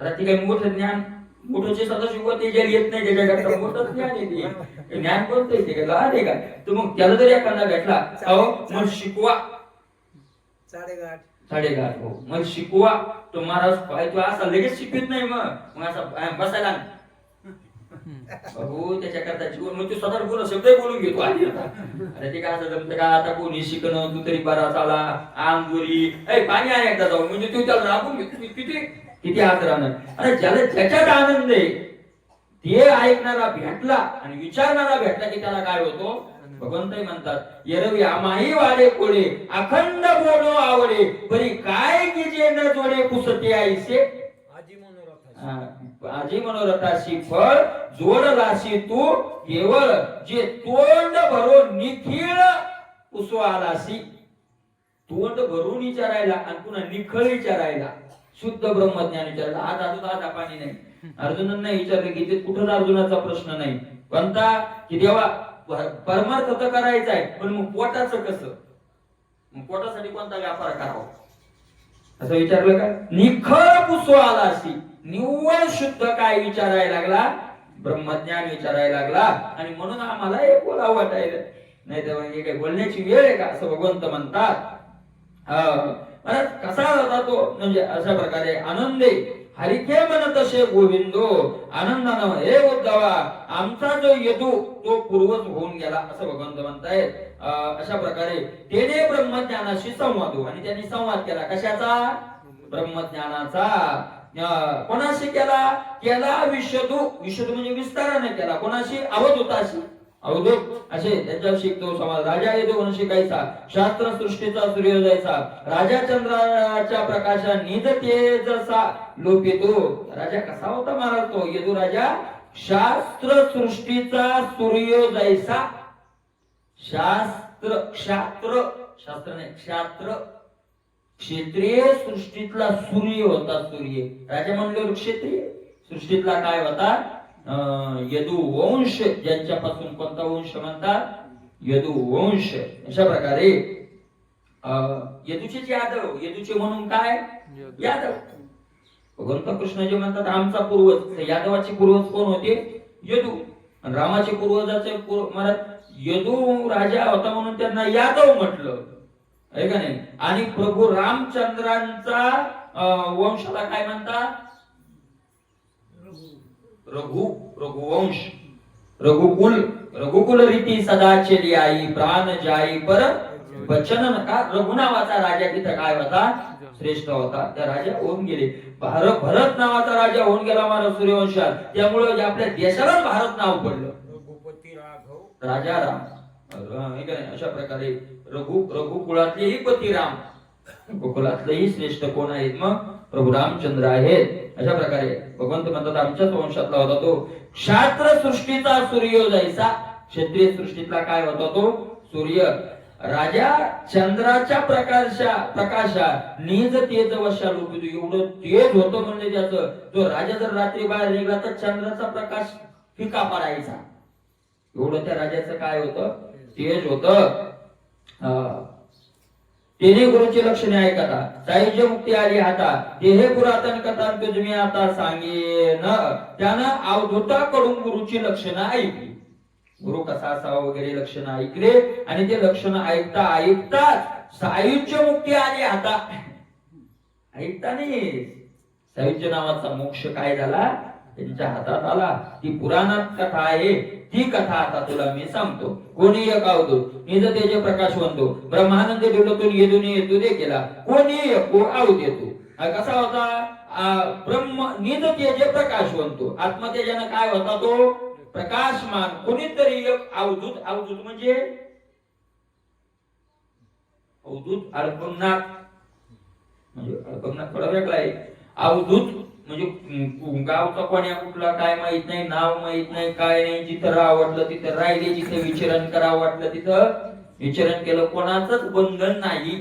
आता ती काही मोठं ज्ञान मोठंचे सदाशिव ते ज्याला येत नाही त्याच्याकरता मोठं ज्ञान येते. ज्ञान कोणतं येते का? लहान आहे का? तर मग त्याला जर एखादा भेटला अहो मग शिकवा साडेगाठ हो मग शिकवा. तो महाराज तो असा लगेच शिकत नाही, मग असा बसायला हो त्याच्याकरता जीवन मग तू स्वतः बोल शब्द बोलून घेतो. अरे ते काय असं जमतं का? आता कोणी शिकणं तू तरी बरा चाला आंबोरी पाणी आहे एकदा जाऊन म्हणजे तू त्याला राबून घेतो. किती हात राहणार. अरे ज्याला ज्याच्यात आनंद आहे ते ऐकणारा भेटला आणि विचारणारा भेटला की त्याला काय होतो? भगवंतही म्हणतात येरवी आमाही वाडे कोडे अखंड बोलो आवडे बरी काय की जे न जोडे पुसते आईसे आजी मनोरथाशी फळ जोडलाशी तू केवळ जे तोंड भरून निखिळ पुसवालाशी. तोंड भरून विचारायला आणि पुन्हा निखळ विचारायला, शुद्ध ब्रह्मज्ञान विचारायला. आज आता पाणी नाही. अर्जुनांना विचारलं की ते कुठं अर्जुनाचा प्रश्न नाही कोणता की देवा परमार्थ तर करायचा आहे पण मग पोटाचं कसं? मग पोटासाठी कोणता व्यापार करावा असं विचारलं का? निखळ पुसवालाशी निव्वळ शुद्ध काय विचारायला लागला? ब्रह्मज्ञान विचारायला लागला. आणि म्हणून आम्हाला हे बोलावं वाटायला नाही तर म्हणजे काही बोलण्याची वेळ आहे का असं भगवंत म्हणतात. कसा होता तो म्हणजे अशा प्रकारे आनंदे हरिके म्हणत असे गोविंदो आनंदानं हे उद्धवा आमचा जो यदू तो पूर्वज होऊन गेला असं भगवंत म्हणतायत. अशा प्रकारे त्याने ब्रह्मज्ञानाशी संवाद आणि त्यांनी संवाद केला. कशाचा? ब्रह्मज्ञानाचा. कोणाशी केला विशदू म्हणजे विस्ताराने केला. कोणाशी? अवधूताशी. अवधूत असे त्यांच्या शिकतो समाज. राजा येतो म्हणून शिकायचा, शास्त्र सृष्टीचा सूर्योदयाचा, राजा चंद्राच्या प्रकाशा निज तेजसा लोपितो. राजा कसा होता महाराज तो यदू राजा? शास्त्र सृष्टीचा सूर्योदयचा. शास्त्र नाही क्षात्र क्षेत्रीय सृष्टीतला सूर्य होता. सूर्य राजा म्हणल्यावर क्षेत्रीय सृष्टीतला काय होता? यदू वंश ज्यांच्यापासून कोणता वंश म्हणतात? यदू वंश. अशा प्रकारे यदूचे यदूचे म्हणून काय? यादव. भगवंत कृष्ण जे म्हणतात आमचा पूर्वज, यादवाचे पूर्वज कोण होते? यदू. आणि रामाचे पूर्वजाचे यदू राजा होता म्हणून त्यांना यादव म्हटलं आहे का नाही. आणि प्रभू रामचंद्रांचा वंशाला काय म्हणतात? रघुवंश. रघुकुल रीती सदा चली आई प्राण जाई पर बच्चन नका रघु नावाचा राजा तिथं काय होता श्रेष्ठ होता. त्या राजा होऊन गेले. भरत नावाचा राजा होऊन गेला महाराज सूर्यवंशात. त्यामुळे आपल्या देशालाच भारत नाव पडलं. रघुपती राघव राजा राम. हे काय अशा प्रकारे रघु कुळातलेही पती राम, गोकुळातलेही श्रेष्ठ कोण आहेत मग प्रभू रामचंद्र आहेत. अशा प्रकारे भगवंत म्हणतात आमच्याच वंशातला होता तो. क्षात्र सृष्टीचा सूर्य जैसा, क्षत्रिय सृष्टीतला काय होता तो सूर्य. राजा चंद्राच्या प्रकाशा निज तेज वशा लोपितो. एवढं तेज होतं म्हणजे त्याचं, जो राजा जर रात्री बाहेर निघाला तर चंद्राचा प्रकाश फिका पडायचा. एवढं त्या राजाचं काय होतं तेज होतं. तेने गुरुची लक्षणे ऐकता, साहित्य मुक्ती आली आता, देहे पुरातन कथा तुम्ही आता सांगेन. त्यानं अवधूताकडून गुरुची लक्षणं ऐकली. गुरु कसा असावा वगैरे लक्षणं ऐकले आणि ते लक्षणं ऐकताच सायुज्य मुक्ती आली आता. ऐकता नाही, सायुज्य नावाचा मोक्ष काय झाला त्यांच्या हातात आला. ती पुराणात कथा आहे, ती कथा आता तुला मी सांगतो. कोणी एक अवधूत निज तेज प्रकाशवंतो, ब्रह्मानंद डोलतून येदून येतो दे केला. कोणी एक अवधूत कसा होता ब्रह्म निज तेज प्रकाशवंतो. आत्मतेजानं काय होता तो प्रकाशमान. कोणीतरी एक अवधूत. अवधूत म्हणजे अवधूत अल्पज्ञात, म्हणजे अल्पज्ञात थोडा वेगळा आहे. अवधूत म्हणजे गावचा कोण्या कुठला काय माहित नाही, नाव माहित नाही, काय नाही. जिथं राहावं वाटलं तिथं राहिले, जिथं विचरण करावं वाटलं तिथं विचरण केलं. कोणाचंच बंधन नाही.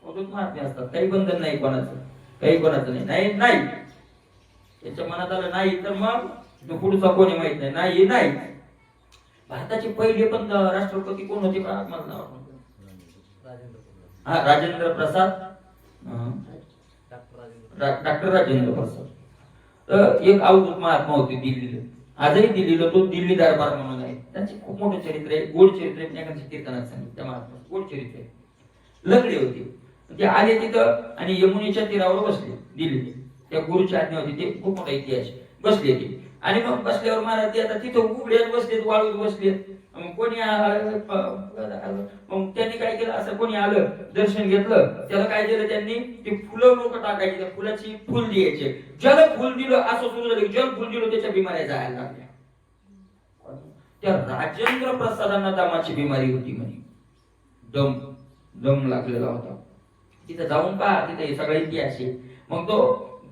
अवधूत महात्मे असतात, काही बंधन नाही कोणाचं, काही कोणाचं नाही. नाही त्याच्या मनात आलं नाही तर मग तो पुढचा कोणी माहित नाही. नाही. भारताचे पहिले पण राष्ट्रपती कोण होते का मला राजेंद्र प्रसाद, डॉक्टर राजेंद्र प्रसाद. एक अवधूत महात्मा होते दिल्लीला, आजही दिल्लीला तो दिल्ली दरबार म्हणून आहे. त्यांचे खूप मोठं चरित्र आहे, गोड चरित्र आहे. कीर्तनात सांगितलं त्या महात्मा गोड चरित्र आहे. लंगडे होते ते आले तिथं आणि यमुनेच्या तीरावर बसले दिल्लीत. त्या गुरुची आज्ञा होती. ते खूप मोठा इतिहास. बसले ते आणि मग बसल्यावर महाराज ते आता तिथं उघड्यात बसलेत, वाळूत बसलेत. मग कोणी मग त्यांनी काय केलं, असं कोणी आलं दर्शन घेतलं, त्याला काय केलं त्यांनी ते फुलं लोक टाकायची, त्या फुलाची फुल द्यायचे. ज्याला फुल दिलं असं सुरू झालं, ज्याला फुल दिलं त्याच्या बिमाऱ्या जायला लागल्या. त्या राजेंद्र प्रसादांना दमाची बिमारी होती म्हणे, दम लागलेला होता. तिथं जाऊन पहा, तिथे सगळा इतिहास आहे. मग तो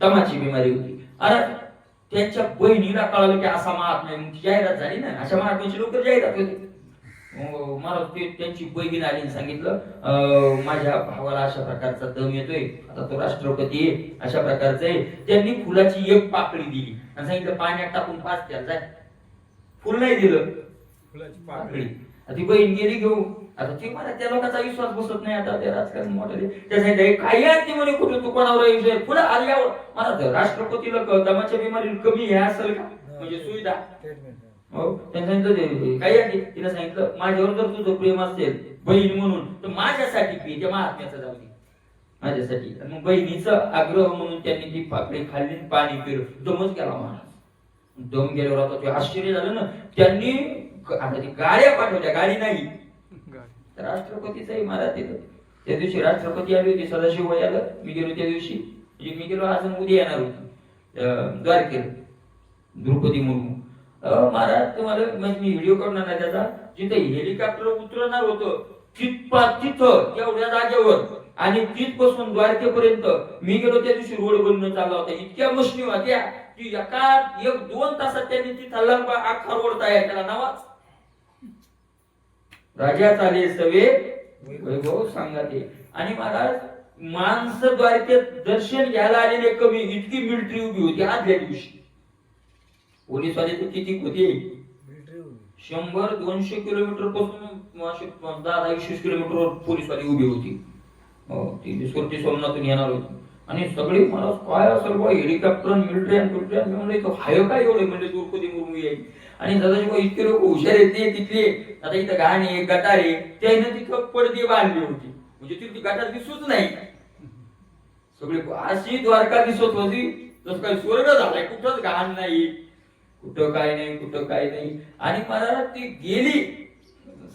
दमाची बिमारी होती. अरे त्यांच्या बहिणीला कळालं की असा महात्मा आहे. मग जाहिरात झाली ना, अशा महात्म्याची लवकर जाहिरात होती. मला त्यांची बहीण आली सांगितलं माझ्या भावाला अशा प्रकारचा दम येतोय, आता तो राष्ट्रपती आहे, अशा प्रकारचं आहे. त्यांनी फुलाची एक पाकळी दिली आणि सांगितलं पाण्यात टाकून पाच त्याला जाय. फुल नाही दिलं, फुलाची पाकळी. ती बहीण गेली घेऊन. आता ती मला त्या लोकांचा विश्वास बसत नाही. आता ते राजकारण मोठे त्या सांगितलं काही आहे ती म्हणे कुठे तू कोणावर पुढे आल्यावर मला राष्ट्रपतीला दमाच्या बिमारी कमी हे असेल का म्हणजे सुविधा. हो त्यांनी सांगितलं काही आहे. तिला सांगितलं माझ्यावर जर तुझं प्रेम असेल बहीण म्हणून तर माझ्यासाठी पी, त्या महात्म्याचं जाऊ दे माझ्यासाठी. मग बहिणीचं आग्रह म्हणून त्यांनी ती पाकळी खाल्ली, पाणी पिलं, दमच गेला महाराज. दम गेल्यावर आता ते आश्चर्य झालं ना. त्यांनी आता ती गाड्या पाठवल्या, गाडी नाही राष्ट्रपतीचाही महाराज तिथं. त्या दिवशी राष्ट्रपती आले होते, सदाशिव आलं. मी गेलो त्या दिवशी, म्हणजे मी गेलो आज उद्या येणार होती द्वारकेला, द्रौपदी मुर्मू. महाराज तुम्हाला म्हणजे मी व्हिडिओ करणार नाही त्याचा, जिथे हेलिकॉप्टर उतरणार होतं तिथं एवढ्या जागेवर आणि तिथपासून द्वारकेपर्यंत मी गेलो त्या दिवशी रोड बनवून चालला होता. इतक्या मशनी होत्या की एका 1-2 तासात त्यांनी तिथं लंबा अख्खा रोड तयार केला. नावाच राजा चाले सवे वैभव सांगा ते. आणि महाराज माणसं द्वारकेत दर्शन घ्यायला आलेले कमी, इतकी मिलिटरी उभी होती आदल्या दिवशी. पोलीसवाले तर किती होते, 100-200 किलोमीटर पासून 10-20 किलोमीटरवर पोलीसवाले उभी होती. ती सुरती सोमनाथून येणार होती आणि सगळी मला काय असेल बा हेलिकॉप्टर मिलिटरी म्हणले तो हाय काय एवढे म्हणजे द्रौपदी मुर्मू येईल. आणि दादाजी इतके लोक हुशार येते तिथले. आता इथं गाणे गटारे त्याने तिथं पडदे बांधली होती, म्हणजे तिथे गटार दिसूच नाही. सगळे अशी द्वारका दिसत होती जसं काही स्वर्ग झालाय. कुठंच घाण नाही, कुठं काय नाही, कुठं काय नाही. आणि मला ती गेली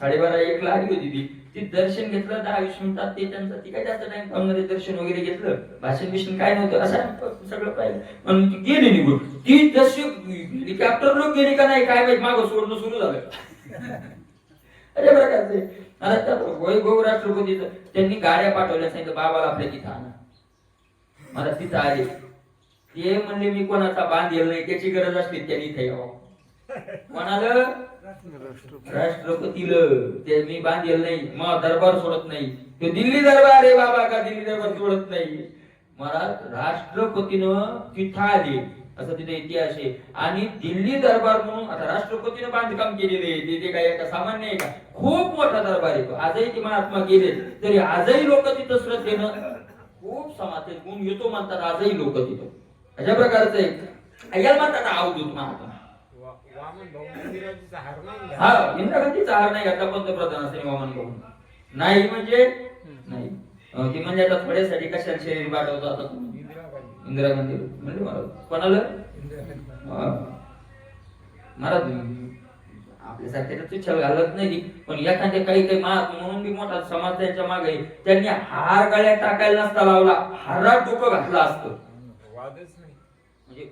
12:30-1 ला आली होती ती. ते दर्शन घेतलं 10-20 मिनिटात, ते त्यांचं ती काय जास्त टाइम थांबणार, दर्शन वगैरे घेतलं, भाषण बिषण काय नव्हतं, असं सगळं पाहिलं पण ती गेली निघून. ती जशी हेलिकॉप्टर लोक गेली का नाही काय माहिती, मागं सोडणं सुरू झालं. अशा प्रकारचे आता त्या वैभव राष्ट्रपतीचं त्यांनी गाड्या पाठवल्या, सांगितलं बाबाला आपल्या तिथं आणा. मला तिथं आले, ते म्हणले मी कोणाचा बांधेल नाही, त्याची गरज असते त्यांनी इथे यावं. कोणाला? राष्ट्रपतीला. ते मी बांधेल नाही, मग दरबार सोडत नाही, ते दिल्ली दरबार आहे बाबा, का दिल्ली दरबार सोडत नाही. मला राष्ट्रपतीनं तिथं आले असं तिथे इतिहास आहे. आणि दिल्ली दरबार म्हणून आता राष्ट्रपतीनं बांधकाम केलेले आहे, ते काय एका सामान्य आहे का, खूप मोठा दरबार आहे. आजही ते महात्मा गेले तरी आजही लोक तिथं श्रद्धेनं खूप समाज गुण येतो म्हणतात, आजही लोक तिथं. अशा प्रकारचं आहे. याला म्हणतात अवधूत महात्मा. हा, इंदिरा गांधीचा हार नाही घातला पंतप्रधान असते वामन भाऊ नाही म्हणजे नाही. ती म्हणजे आता थोड्यासाठी कशाला शरीर पाठवतो आता तुम्ही? इंदिरा गांधी म्हणजे मला कोणाला महाराज आपल्यासारख्या तुच्छल घालत नाही, पण एखाद्या काही काही महात्मा म्हणून बी मोठा समाज त्यांच्या मागे, त्यांनी हार गळ्यात टाकायला नसता लावला, हारात डोकं घातलं असतं. म्हणजे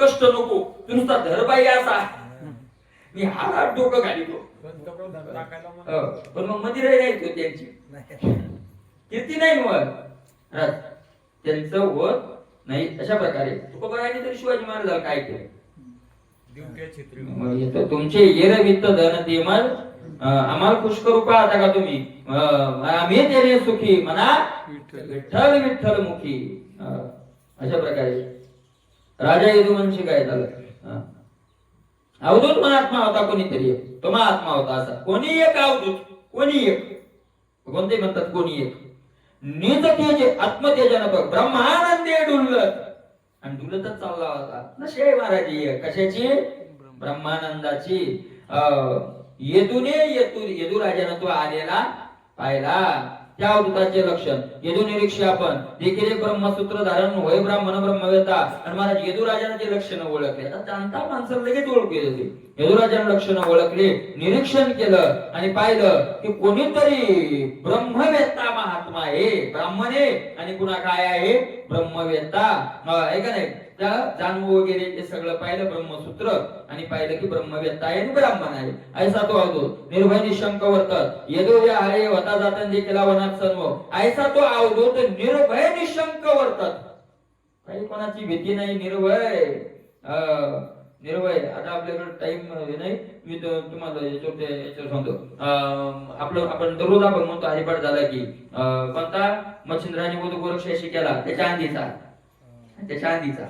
कष्ट नको, नुसता धरबाई असा मी हारात डोकं घालितो, पण मग मंदिर राहायचो त्यांची कीर्ती नाही मग त्यांचं होत नाही. अशा प्रकारे तुकोबारायांनी तरी शिवाजी महाराजाला काय केलं? तुमचे येरवित्त धन ते मग आम्हाला खुश करू पाहता का तुम्ही? आम्ही तेरे सुखी म्हणा विठ्ठल विठ्ठल मुखी. अशा प्रकारे राजा यदुवंशी काय झालं? अवधूत महात्मा होता कोणीतरी, तो महात्मा होता असा. कोणी एक अवधूत, कोणी एक, कोणते म्हणतात कोणी एक, निज तेज आत्मतेजन ब्रह्मानंदे डुलत, आणि डुलतच चालला होता. नशे महाराजी कशाची? ब्रह्मानंदाची. येदू राजानं तो आलेला पाहिला, त्या अवधूताचे लक्षण येदू निरीक्षे आपण देखील एक ब्रह्मसूत्र धारण होय ब्राह्मण ब्रह्मवेता. आणि महाराज येदूराजानं ते लक्षण ओळखले. आता जाणता माणसाला लगेच ओळखू येते. येदूराजानं लक्षण ओळखले, निरीक्षण केलं आणि पाहिलं की कोणीतरी ब्रह्मवेत्ता महात्मा आहे, ब्राह्मण आहे आणि पुन्हा काय आहे? ब्रह्मवेत्ता आहे का नाही? त्या जाणवू वगैरे ते सगळं पाहिलं ब्रह्मसूत्र, आणि पाहिलं की ब्रह्मवेत्ता आहे आणि ब्राह्मण आहे. ऐसा तो अवधूत निर्भय निशंक वर्तत येदो या हरे होता जातन देखील वनात सन्व. ऐसा तो अवधूत निर्भय निशंक वर्तत, काही कोणाची भीती नाही, निर्भय. निर्भय. आता आपल्याकडे टाइम नाही, मी तुम्हाला याच्यावर सांगतो. आपण दररोज आपण म्हणतो हरिपाठ झाला की कोणता मच्छिंद्राने बोध गोरक्षाशी केला, त्याच्या आंधीचा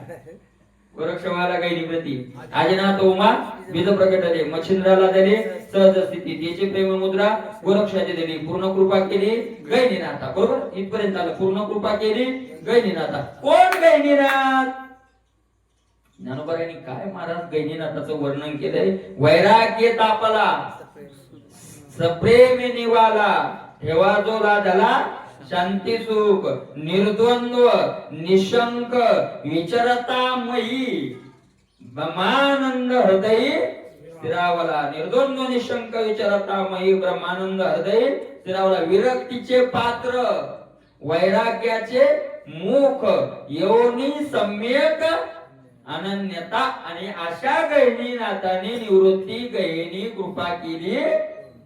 गोरक्षवाला गैरी प्रती आजनाथ उमा बीज प्रकटले, मच्छिंद्राला दिले सहज स्थिती, त्याची प्रेम मुद्रा गोरक्षाची दिली, पूर्ण कृपा केली गैनीनाथा. बरोबर इथपर्यंत आलं. पूर्ण कृपा केली गैनीनाथा. कोण गैनीनाथ? ज्ञानोबारांनी काय महाराज गैनीनाथाचं वर्णन केलंय? वैराग्य तापला सप्रेम निवाला, ठेवा जो लादला शांती सुख, निर्द्वंद्व निशंक विचरतामयी ब्रह्मानंद हृदयी स्थिरावला. निर्द्वंद्व निशंक विचरतामयी ब्रह्मानंद हृदयी स्थिरावला. विरक्तीचे पात्र, वैराग्याचे मुख, योनी सम्यक अनन्यता, आणि अशा गैनीनाथाने निवृत्ती गैनी कृपा केली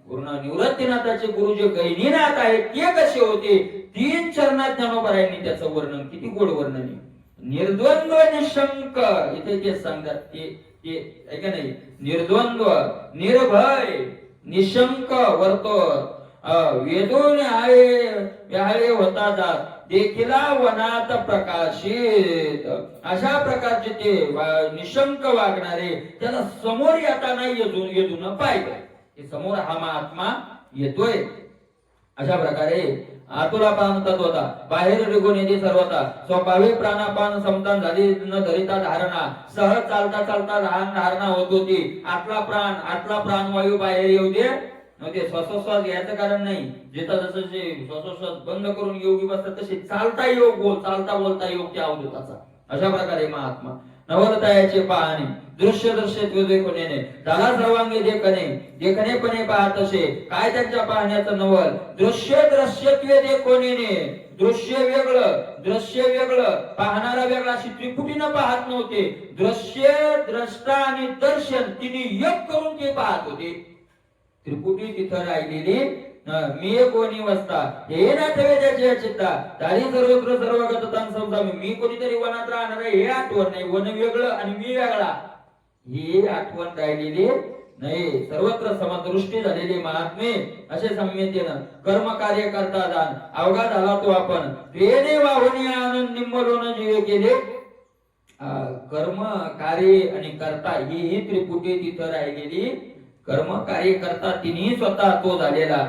पूर्ण. निवृत्तीनाथाचे गुरु जे गैनीनाथ आहेत ते कसे होते? 3 चरणात ज्ञानोबारायांनी त्याचं वर्णन, किती गोड वर्णन आहे. निर्द्वंद्व निशंक, इथे जे सांगतात ते ऐका नाही, निर्द्वंद्व निर्भय निशंक वर्तो वेदून आहे होता जात देखिला वनात प्रकाशित. अशा प्रकारचे ते निशंक वागणारे, त्याला समोर येता नाही येदून पाहिजे, समोर हा महात्मा येतोय. अशा प्रकारे आतुला प्राण तत्वता बाहेर निघून येते सर्वता, स्वभावे प्राणापान समतान झाली न धरिता धारणा, सहज चालता चालता धारणा होत होती. आतला प्राण वायू बाहेर येऊ दे नव्हते. श्वासोश्वास घ्यायचं कारण नाही, जिथं जसं जे श्वासोश्वास बंद करून योगी बसतात तसे चालता योग चालता बोलता योग त्या अवधूताचा. अशा प्रकारे महात्मा नवलतायाचे पाहणे दृश्य दृश्यत्व देखोनेने त्याला सर्वांगी देखणे देखणेपणे पाहत असे काय त्यांच्या पाहण्याचं नवल दृश्य दृश्यत्व देखोनेने दृश्य वेगळं पाहणारा वेगळा अशी त्रिपुटीनं पाहत नव्हते दृश्य द्रष्टा आणि दर्शन तिने एक करून ते पाहत होते त्रिपुटी तिथं राहिलेली मी कोणी वसता हे ना ठेवे त्याची चित्ता तारी सर्वत्र सर्वगत तान समजा मी कोणीतरी वनात राहणार आहे हे आठवण नाही वन वेगळं आणि मी वेगळा ही आठवण राहिलेली नाही सर्वत्र समदृष्टी झालेली महात्मे असे संमेतेनं कर्म कार्य करता दान अवघा झाला तो आपण क्रियेने वाहुनी आनंद निम्मलोन जीवे केले कर्म कार्य आणि करता ही त्रिपुटी तिथं राहिलेली कर्म कार्य करता तिने स्वतः तो झालेला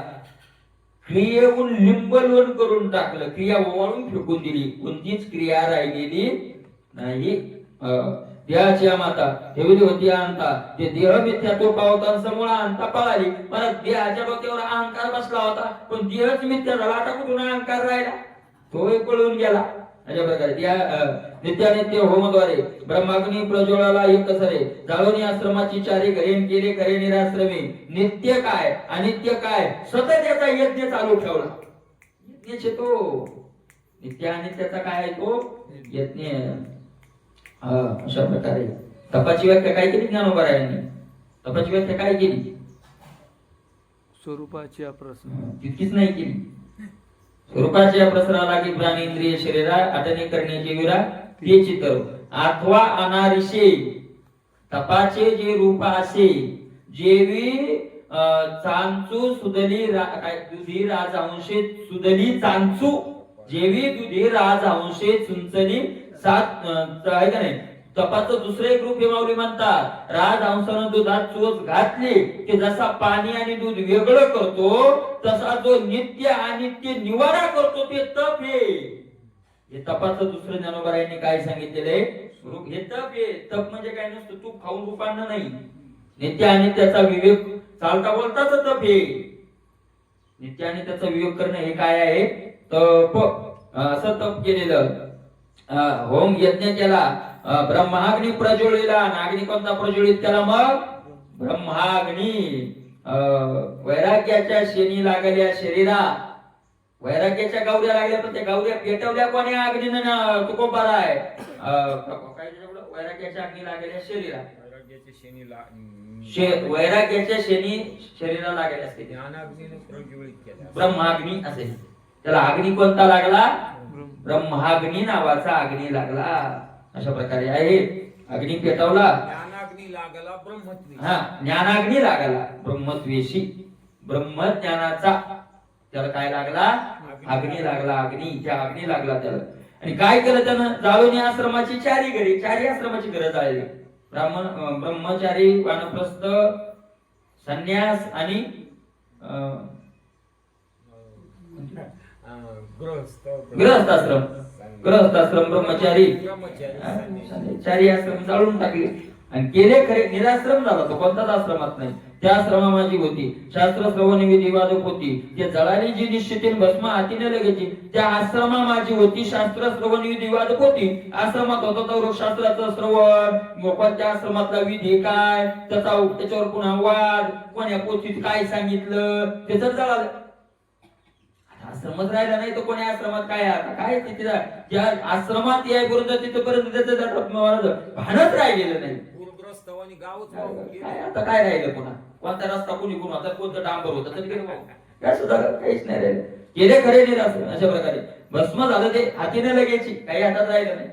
क्रियेहून लिंबलवन करून टाकलं क्रिया ओवाळून फेकून दिली कोणतीच क्रिया राहिलेली नाही देहाची माता ठेवली होती अहंता ते देह मिथ्या तो पावता समोर अहंता पळाली मला देहाच्या डोक्यावर अहंकार बसला होता पण देहच मिथ्या झाला आता कुठून अहंकार राहिला तोही पळून गेला अशा प्रकारे नित्यानित्य होमद्वारे ब्रह्माग्नी प्रज्वळाला एक सरे जाळोनी आश्रमाची चारी घरेन केले खरे निराश्रमी नित्य काय अनित्य काय सतत याचा यज्ञ चालू ठेवला यज्ञ तो नित्य अनित्याचा काय आहे तो यज्ञ अशा प्रकारे तपाची व्याख्या काय केली ज्ञानोबरायांनी तपाची व्याख्या काय केली स्वरूपाची अप्रसन्न तितकीच नाही केली स्वरूपाच्या प्रसरा लागी प्राणी इंद्रिय शरीरा अटने करण्याचे विरा ते चित्र अथवा अनारिशे तपाचे जे रूप असे जेवी चांचू सुदली दुधी राजहंशे सुदली चांचू जेवी दुधी राजहंशे चुंचली सात आहे का नाही तपाचं दुसरं एक रूप हे माऊली म्हणतात राजहंसानं दुधात चोच घातली की जसा पाणी आणि दूध वेगळं करतो तसा जो नित्य अनित्य निवारा करतो ते तप हे तपाचं दुसरं ज्ञानोबरायांनी काय सांगितलेलं आहे हे तप आहे तप म्हणजे काय नसतं तू खाऊन रूपांना नाही नित्य अनित्याचा विवेक चालता बोलताच तप हे नित्य अनित्याचा विवेक करणं हे काय आहे तप असं तप केलेलं होम यज्ञ केला ब्रह्माग्नी प्रज्वलिला अग्नी कोणता प्रज्वलित केला मग ब्रह्माग्नी वैराग्याच्या शेणी लागल्या शरीरा वैराग्याच्या गावऱ्या लागल्या पण त्या गावऱ्या पेटवल्या कोणी अग्नीनं तुकोबारा आहे काय वैराग्याच्या अग्नी लागल्या शरीरा वैराग्याच्या शेणी शरीराला लागल्या असते ब्रह्माग्नी असेल त्याला अग्नी कोणता लागला ब्रह्माग्नी नावाचा अग्नी लागला अशा प्रकारे आहे अग्नी पेटवला ज्ञानाग्नी लागला ब्रह्मत्वेशी ज्ञानाग्नी लागला ब्रह्मत्वेशी ब्रह्मज्ञानाचा त्याला काय लागला अग्नी लागला अग्नी त्या अग्नी लागला त्याला आणि काय केलं त्यानं जाळोनी आश्रमाची चारी आश्रमाची गरज आहे ब्रह्मचारी वानप्रस्थ संन्यास आणि गृहस्थाश्रम ब्रह्मचारी चारी आश्रम जाळून टाकले आणि केले खरे निराश्रम झाला तो कोणताच आश्रमात नाही त्या आश्रमा माझी होती शास्त्र श्रवण विधी वादक होती ते जळाली जी निश्चितीन भस्म हातीने लगेची त्या आश्रमा माझी होती शास्त्र श्रवण विधी वादक होती आश्रमात होता तो शास्त्राचं श्रवण मोफतच्या आश्रमातला विधी काय त्याच्यावर पुन्हा वाद कोण्या पोथीत काय सांगितलं त्याच जळालं आश्रमात राहिला नाही तर कोणी आश्रमात काय आता काय तिथे ज्या आश्रमात यायपर्यंत तिथपर्यंत त्याचं भानच राहिलेलं नाही आता काय राहिलं पुन्हा कोणता रस्ता कोणी कोण आता कोणतं डांबर होतं तरी काय सुद्धा काहीच नाही राहिलं केले खरे निराश्रम अशा प्रकारे भस्म झालं ते हातीने लगेची काही हातात राहिलं नाही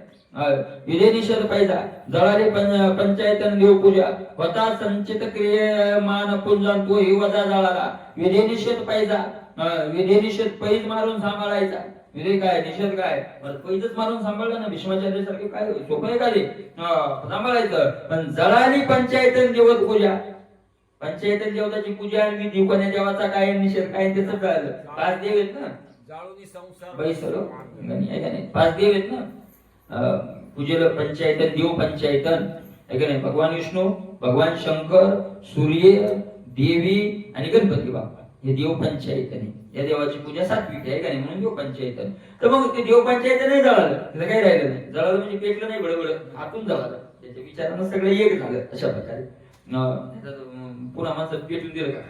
विधे निषेध पैजा जळाले पंचायतन देवपूजा होता संचित क्रियमान पुंजान तो ही वजा जळाला विधे निषेध पैजा विधे निषेध पैज मारून सांभाळायचा विधे काय निषेध काय पैजच मारून सांभाळलं ना भीष्माचार्य सारखे काय सोपं आहे का ते सांभाळायचं पण जळाली पंचायतन देवत पूजा पंचायतन देवताची पूजा आणि विधी कोण्या देवाचा काय निषेध काय त्याच कळलं 5 देव आहेत ना जाळोनी संसार नाही 5 देव आहेत ना पूजेला पंचायतन देव पंचायतन आहे का नाही भगवान विष्णू भगवान शंकर सूर्य देवी आणि गणपती बाप्पा हे देव पंचायतन या देवाची पूजा सात्विक आहे का नाही म्हणून देव पंचायतन तर मग ते देव पंचायतन नाही जळालं त्याचं काही राहिलं नाही जळालं म्हणजे पेटलं नाही बडबड आतून जळालं त्याच्या विचारानं सगळं एक झालं अशा प्रकारे पुन्हा माणसं पेटून दिलं का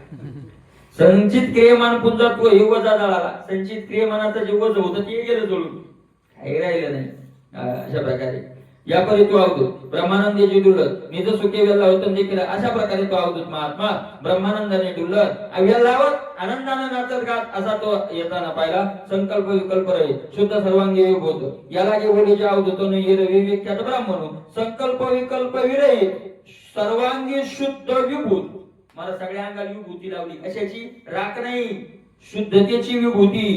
संचित क्रियमान पुंजा तो हे वजा जाळाला संचित क्रियमानाचं जे वज होतं ते गेलं जळून काही राहिलं नाही अशा प्रकारे या परी तो अवधूत ब्रह्मानंदाची डुलत निज सुखे वेल्ला होतं देखील अशा प्रकारे तो अवधूत महात्मा ब्रह्मानंदाने डुलत अव्यलावत आनंदाने नाचत गात असा तो येताना पाहिला संकल्प विकल्प रहित शुद्ध सर्वांगी विभूत याला जे बोलीच्या अवधूतने विख्यात ब्राह्मण संकल्प विकल्प विरहित सर्वांगी शुद्ध विभूत मला सगळ्या अंगाला विभूती लावली कशाची राख नाही शुद्धतेची विभूती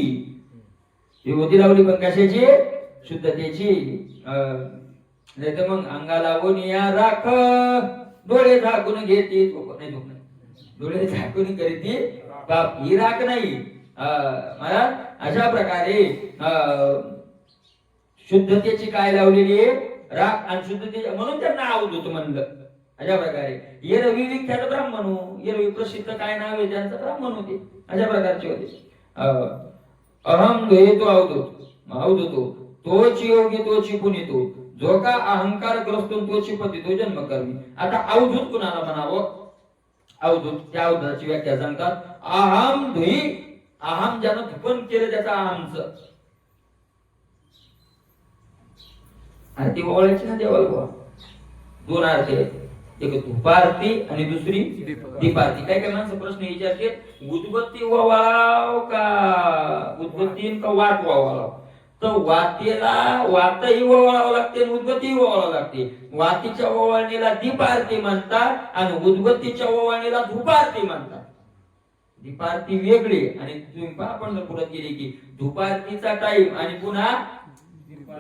विभूती लावली पण कशाची शुद्धतेची नाही तर मग अंगाला वनिया राख डोळे झाकून घेते नाही डोळे झाकून करीती बाप ही राख नाही महाराज अशा प्रकारे शुद्धतेची काय लावलेली आहे राख आणि शुद्धतेची म्हणून त्यांना अवधूत म्हणलं अशा प्रकारे ये रवी विख्यात ब्राह्मण ये रवी प्रसिद्ध काय नाव आहे त्यांचं ब्राह्मण होते अशा प्रकारचे होते अहम द्वैतो अवधूतो तोची योगी तोची पुनितो जो का अहंकार ग्रस्तून तोची पती तो जन्म कर्मी आता अवधूत कुणाला म्हणावं अवधूत त्या अवधूताची व्याख्या सांगतात अहम द्वै अहम ज्यानं धुपन केलं त्याचा अहमचं आरती ओवाळायची ना देवाला दोन आरती आहेत एक धुपारती आणि दुसरी दीपारती काय काय माणसं प्रश्न विचारते उदबत्ती ओवाळाव का उदबत्ती का वात ओवाळाव तर वातीला वातही ओवाळावं लागते आणि उदबत्ती ओवाळावं लागते वातीच्या ओवाळणीला दीपारती म्हणतात आणि उदबत्तीच्या ओवाळणीला धुपारती म्हणतात दीपारती वेगळी आणि तुम्ही पहा पंढरपुरात गेली की धुपारतीचा टाइम आणि पुन्हा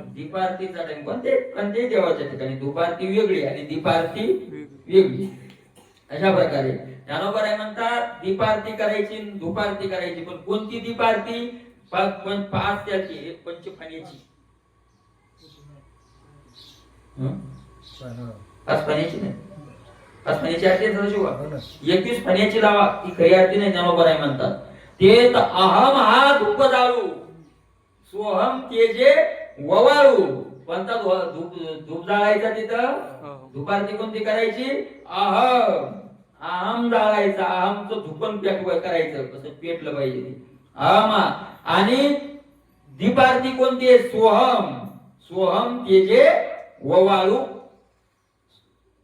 दीपारतीचा टाइम कोणते देवाच्या ठिकाणी धुपारती वेगळी आणि दीपारती वेगळी अशा प्रकारे ज्ञानोबा राय म्हणतात दीपारती करायची धुपारती करायची पण कोणती दीपारती पाच त्याची एक पंचफाण्याची पाच पाण्याची नाही पाच पाण्याची आरती शिवा 21 पाण्याची लावा ती खरी आरती नाही ज्ञानोबा राय म्हणतात ते तर अहम हा धूप जाळू सोहम ते जे ववाळू कोणता धूप जाळायचा तिथं धुपारती कोणती करायची अहम जाळायचा अहमचं धुपन करायचं कसं पेटलं पाहिजे ते अहमा आणि दीपारती कोणती आहे सोहम सोहम ते जे ववाळू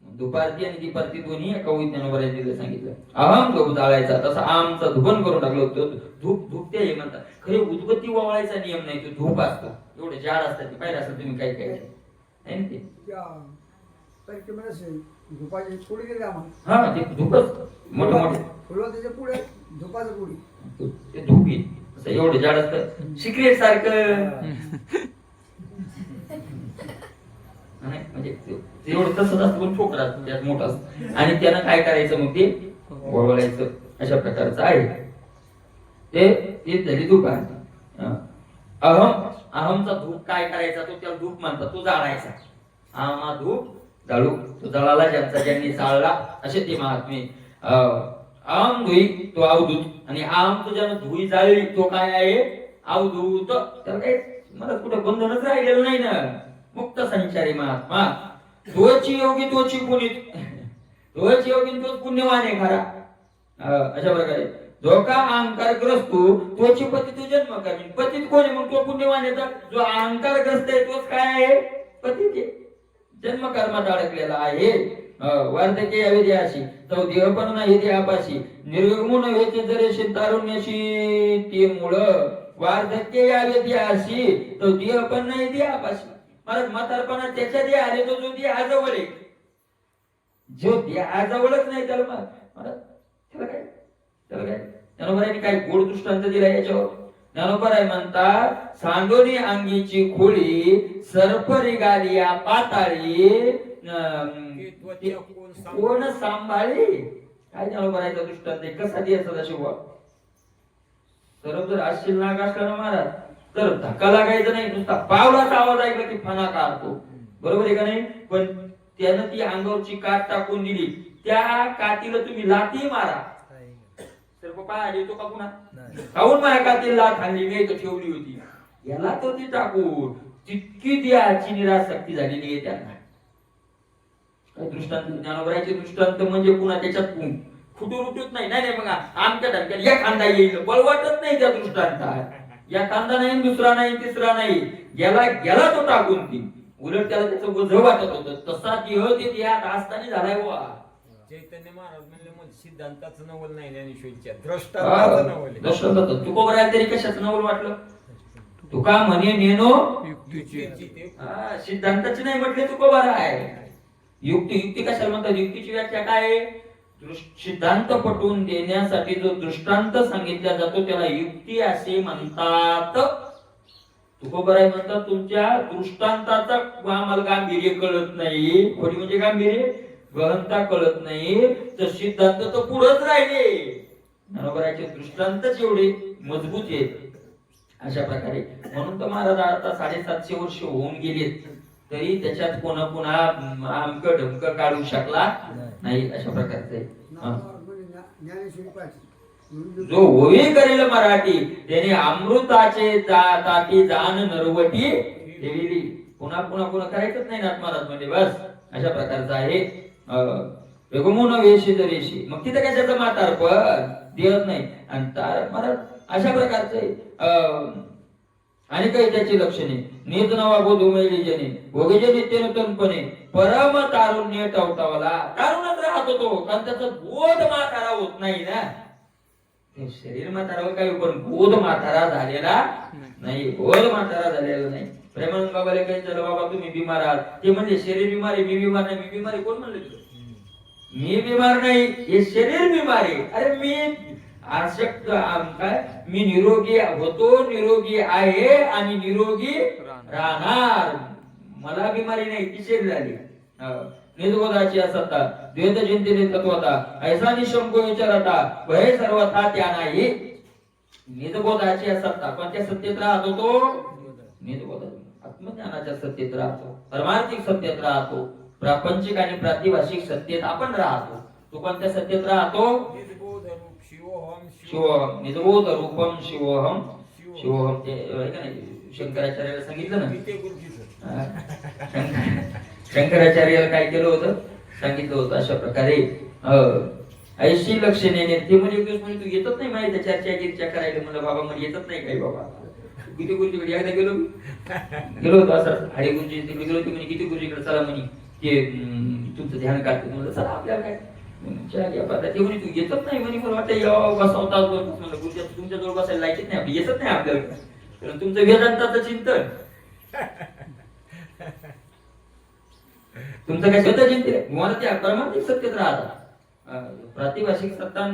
दुपारती आणि दीपारती दोन्ही एका विज्ञानावर दिलं सांगितलं अहम धूप जाळायचा तसा आमचा धुपन करून टाकलं होतं धूप ते म्हणतात खरे उदबत्ती ववाळायचा नियम नाही तो धूप असतो एवढे झाड असतात ते पाहिजे असं तुम्ही काय काय आहे ना ते धुपाची पुडी दिली हा ते धूपच मोठे मोठे फुलं त्याच्या पुढे धुपाचं पुडी ते धूप असं एवढे झाड असतं सिक्रेट सारखं म्हणजे एवढं तसंच असतं पण ठोकरा त्यात मोठा असतं आणि त्यानं काय करायचं मग ते वळवायचं अशा प्रकारचं आहे ते झाली धूप आहे अहमचा धूप काय करायचा तो त्याला धूप म्हणतात तो जाळायचा हा धूप जाळू तो जळाला ज्यांनी जाळला असे ते महात्मे अहम धुई तो अवधूत आणि अहम तुझ्यानं धुई जाळली तो काय आहे अवधूत त्याला काही मला कुठं बंधनच राहिलेलं नाही ना मुक्त संचारी महात्मा तोची योगी तोची पुनीत तोची योगी तोच पुण्यवान आहे खरा अशा प्रकारे जो का अहंकारग्रस्त तोची पती तो जन्म करीन पतीत कोणी मग तो पुण्यवान येतात जो अहंकारग्रस्त आहे तोच काय आहे पती जन्म कर्मात अडकलेला आहे वार्धके अविद्याशी तो देह पण नाही देहापाशी निर्गुण व्हायचे जरेशी तारुण्याशी ते मूळ वार्धके अविद्याशी तो देह पण नाही देहापाशी महाराज म्हातारपणा त्याच्या देहाले तो जो देहाजवळ आहे जो देहाजवळच नाही त्याला महाराज त्याला काय ज्ञानोबारायांनी काय गोड दृष्टांत दिला याच्यावर ज्ञानोबाराय म्हणतात सांडोनी अंगीची खोळी सर्परी गालिया पाताळी कोण सांभाळी काय ज्ञानोबारायचा दृष्टांत कसा द्यायचा सदाशिव सर्व जर असशील नाग असला ना महाराज तर धक्का लागायचा नाही नुसता पावलाचा आवाज ऐकला की फणा काढतो बरोबर आहे का नाही पण त्यानं ती अंगावरची कात टाकून दिली त्या कातीला तुम्ही लाती मारा सर्व पाय येतो का पुन्हा खाऊन माझ्या कातीला लात आणली मी इथं ठेवली होती याला तो ती टाकून तितकी द्याची निराशक्ती झालेली आहे त्यांना काही दृष्टांत ज्ञानोबरायचे दृष्टांत म्हणजे पुन्हा त्याच्यात फुटून उठत नाही. नाही नाही, मग आमच्या धमक्यात या खांदा येईल बळ वाटत नाही त्या दृष्टांतात. या खांदा नाही, दुसरा नाही, तिसरा नाही, गेला तो टाकून ती. उलट त्याला त्याचं वजन वाटत होतं. तसा देह ते यात असताना झालाय बुवा. चैतन्य महाराज म्हणले मग सिद्धांताचं नवल नाही ज्ञानेश्वरीच्या दृष्टांताचं नवल आहे. दृष्टांत तुकोबराय तरी कशाचं नवल वाटलं? तुका म्हणे नेनो युक्तीची ते सिद्धांताची नाही म्हटले तुकोबराय. युक्ती कशाला म्हणतात? युक्तीची व्याख्या काय आहे? सिद्धांत पटवून देण्यासाठी जो दृष्टांत सांगितला जातो त्याला युक्ती असे म्हणतात. तुकोबराय म्हणतात तुमच्या दृष्टांताचा आम्हाला गांभीर्य कळत नाही. खोडी म्हणजे गांभीर्य, गहनता कळत नाही, तर सिद्धांत तर पुढेच राहिले. ज्ञानोबरायचे दृष्टांतच एवढे मजबूत आहेत. अशा प्रकारे म्हणून तर महाराज आता 750 वर्ष होऊन गेलेत तरी त्याच्यात पुन्हा आमक ढमक काढू शकला नाही. अशा प्रकारचे ज्ञानेश्वरी पाहिजे. जो होई करेल मराठी त्याने अमृताचे ताटी जाण नरवटी ठेवली. पुन्हा करायचंच नाही नाथ महाराज म्हणजे बस. अशा प्रकारचं आहे. वेगमून वेशी जरेशी, मग तिथे कशाचं म्हातारपण देत नाही. आणि तार महाराज अशा प्रकारचे आणि काही त्याची लक्षणे नित नवा बोध उमेळली जने भोगेजे नित्य नूतनपणे परम तारुण्य टवटावला. तारुणच राहत होतो कारण त्याचा बोध म्हातारा होत नाही ना. शरीर म्हातारा काही पण बोध म्हातारा झालेला नाही. बोध म्हातारा झालेला नाही. प्रेमानंद बाबाला काही झालं, बाबा तुम्ही बिमार आहात. ते म्हणजे शरीर बिमारी, मी बिमार नाही. मी बिमारी कोण म्हणले? मी बिमार नाही, हे शरीर बिमार आहे. अरे मी आशक्त काय, मी निरोगी होतो, निरोगी आहे आणि निरोगी राहणार. मला बिमारी नाही, ती शरीर झाली. निजबोधाची असता द्वैत चिंतेने तत्वता ऐसा निशंको विचारता भय सर्वथा त्या नाही. निजबोधाची असता कोणत्या सत्तेत राहतो तो? निजबोध आत्मज्ञानाच्या सत्तेत राहतो, परमार्थिक सत्तेत राहतो, प्रापंचिक आणि प्रातिभाषिक सत्तेत आपण राहतो. तो कोणत्या सत्तेत राहतो? शिवोहम. निजबोध रूपम शिवोहम. शिवोहम ते शंकराचार्याला सांगितलं ना. शंकराचार्याला काय केलं होतं? सांगितलं होतं अशा प्रकारे ऐशी लक्षणे. ते म्हणजे एक दिवस म्हणजे तू येतच नाही माहिती चर्चा करायला. म्हणलं बाबा मला येतच नाही काही बाबा. किती गुरुजीकडे एकदा गेलो होतो असं हरी गुरुजी तिकडे गेलो होतो म्हणे. किती गुरुजीकडे चला म्हणे ते तुमचं ध्यान काढतो. म्हणलं चला आपल्याला काय ते म्हणे तू येतच नाही म्हणे. मला वाटतं बसवतात. म्हणलं गुरुजी तुमच्या जवळ बसायला लायकीच नाही, आपली येतच नाही आपल्याला. कारण तुमचं वेदांताचं चिंतन, तुमचं काय स्वतः चिंतन मला त्या परमार्थिक सत्तेत राहतात. प्रातिभाषिक सत्ता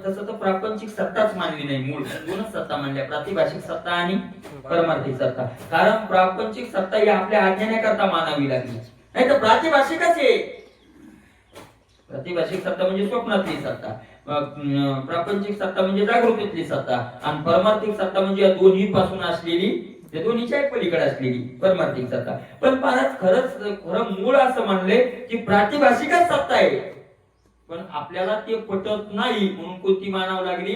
तसं तर प्रापंचिक सत्ताच मानली नाही. मूळ दोनच सत्ता मानल्या, प्रातिभाषिक सत्ता आणि परमार्थिक सत्ता. कारण प्रापंचिक सत्ता ही आपल्या आज्ञाण्याकरता मानावी लागली, नाही तर प्रातिभाषिकच आहे. प्रातिभाषिक सत्ता म्हणजे स्वप्नातली सत्ता, प्रापंचिक सत्ता म्हणजे जागृतीतली सत्ता, आणि परमार्थिक सत्ता म्हणजे या दोन्ही पासून असलेली, त्या दोन्हीच्या पलीकडे असलेली परमार्थिक सत्ता. पण खरं मूळ असं म्हणले की प्रातिभाषिकच सत्ता आहे. पण आपल्याला ते पटत नाही म्हणून कोणती मानावं लागली?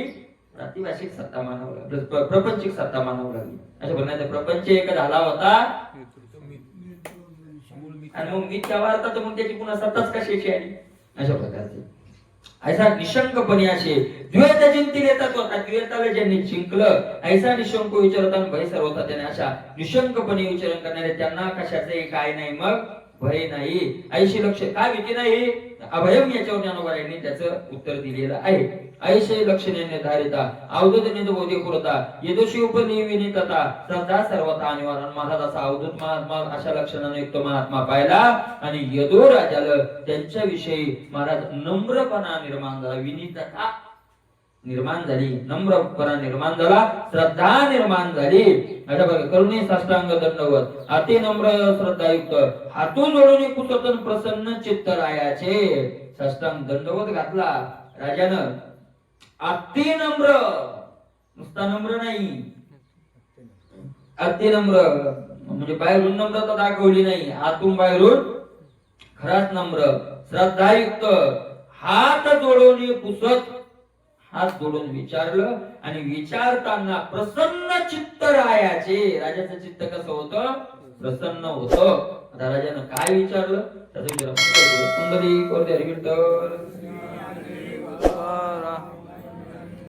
प्रातिभाषिक सत्ता मानावं लागली, प्रपंचिक सत्ता मानावं लागली. अशा म्हणण्याचा प्रपंच एक झाला होता आणि मग मिथ्या वार्ता, तर मग त्याची पुन्हा सत्ताच कशाची आली? अशा प्रकारचे ऐसा निशंकपणे असे द्वैत चिंतील येतात होता. द्वैताला ज्यांनी जिंकलं ऐसा निशंक विचारताना भय सर्वता त्याने अशा निशंकपणे विचारण करणारे त्यांना कशाचे काय नाही, मग भय नाही. ऐशी लक्ष काय भीती नाही, अभयम याच्यावर ज्ञानोबरायांनी त्याचं उत्तर दिलेलं आहे. ऐशे लक्षणे निर्धारिता अवधूत निधबोधी पुरता यदोशी उपनिविनितता श्रद्धा सर्वता निवारण. महाराज असा अवधूत महात्मा अशा लक्षणाने युक्त महात्मा पाहिला आणि यदो राजाला त्यांच्याविषयी महाराज नम्रपणा निर्माण झाला, विनीतता निर्माण झाली, नम्रपणा निर्माण झाला, श्रद्धा निर्माण झाली. अशा प्रकारे करुणी साष्टांग दंडवत अति नम्र श्रद्धायुक्त हातून जोडून कुसतन प्रसन्न चित्त रायाचे. साष्टांग दंडवत घातला राजानं. अति नम्र, नुसता नम्र नाही, अति नम्र म्हणजे बाहेरून नम्रता दाखवली नाही, आतून बाहेरून खराच नम्र, श्रद्धायुक्त हात जोडून पुसत, हात जोडून विचारलं आणि विचारताना प्रसन्न चित्त रायाचे. राजाचं चित्त कसं होतं? प्रसन्न होतं. आता राजानं काय विचारलं त्याचा विचार आपण करू. पुंडलिक वरती हरी विठ्ठल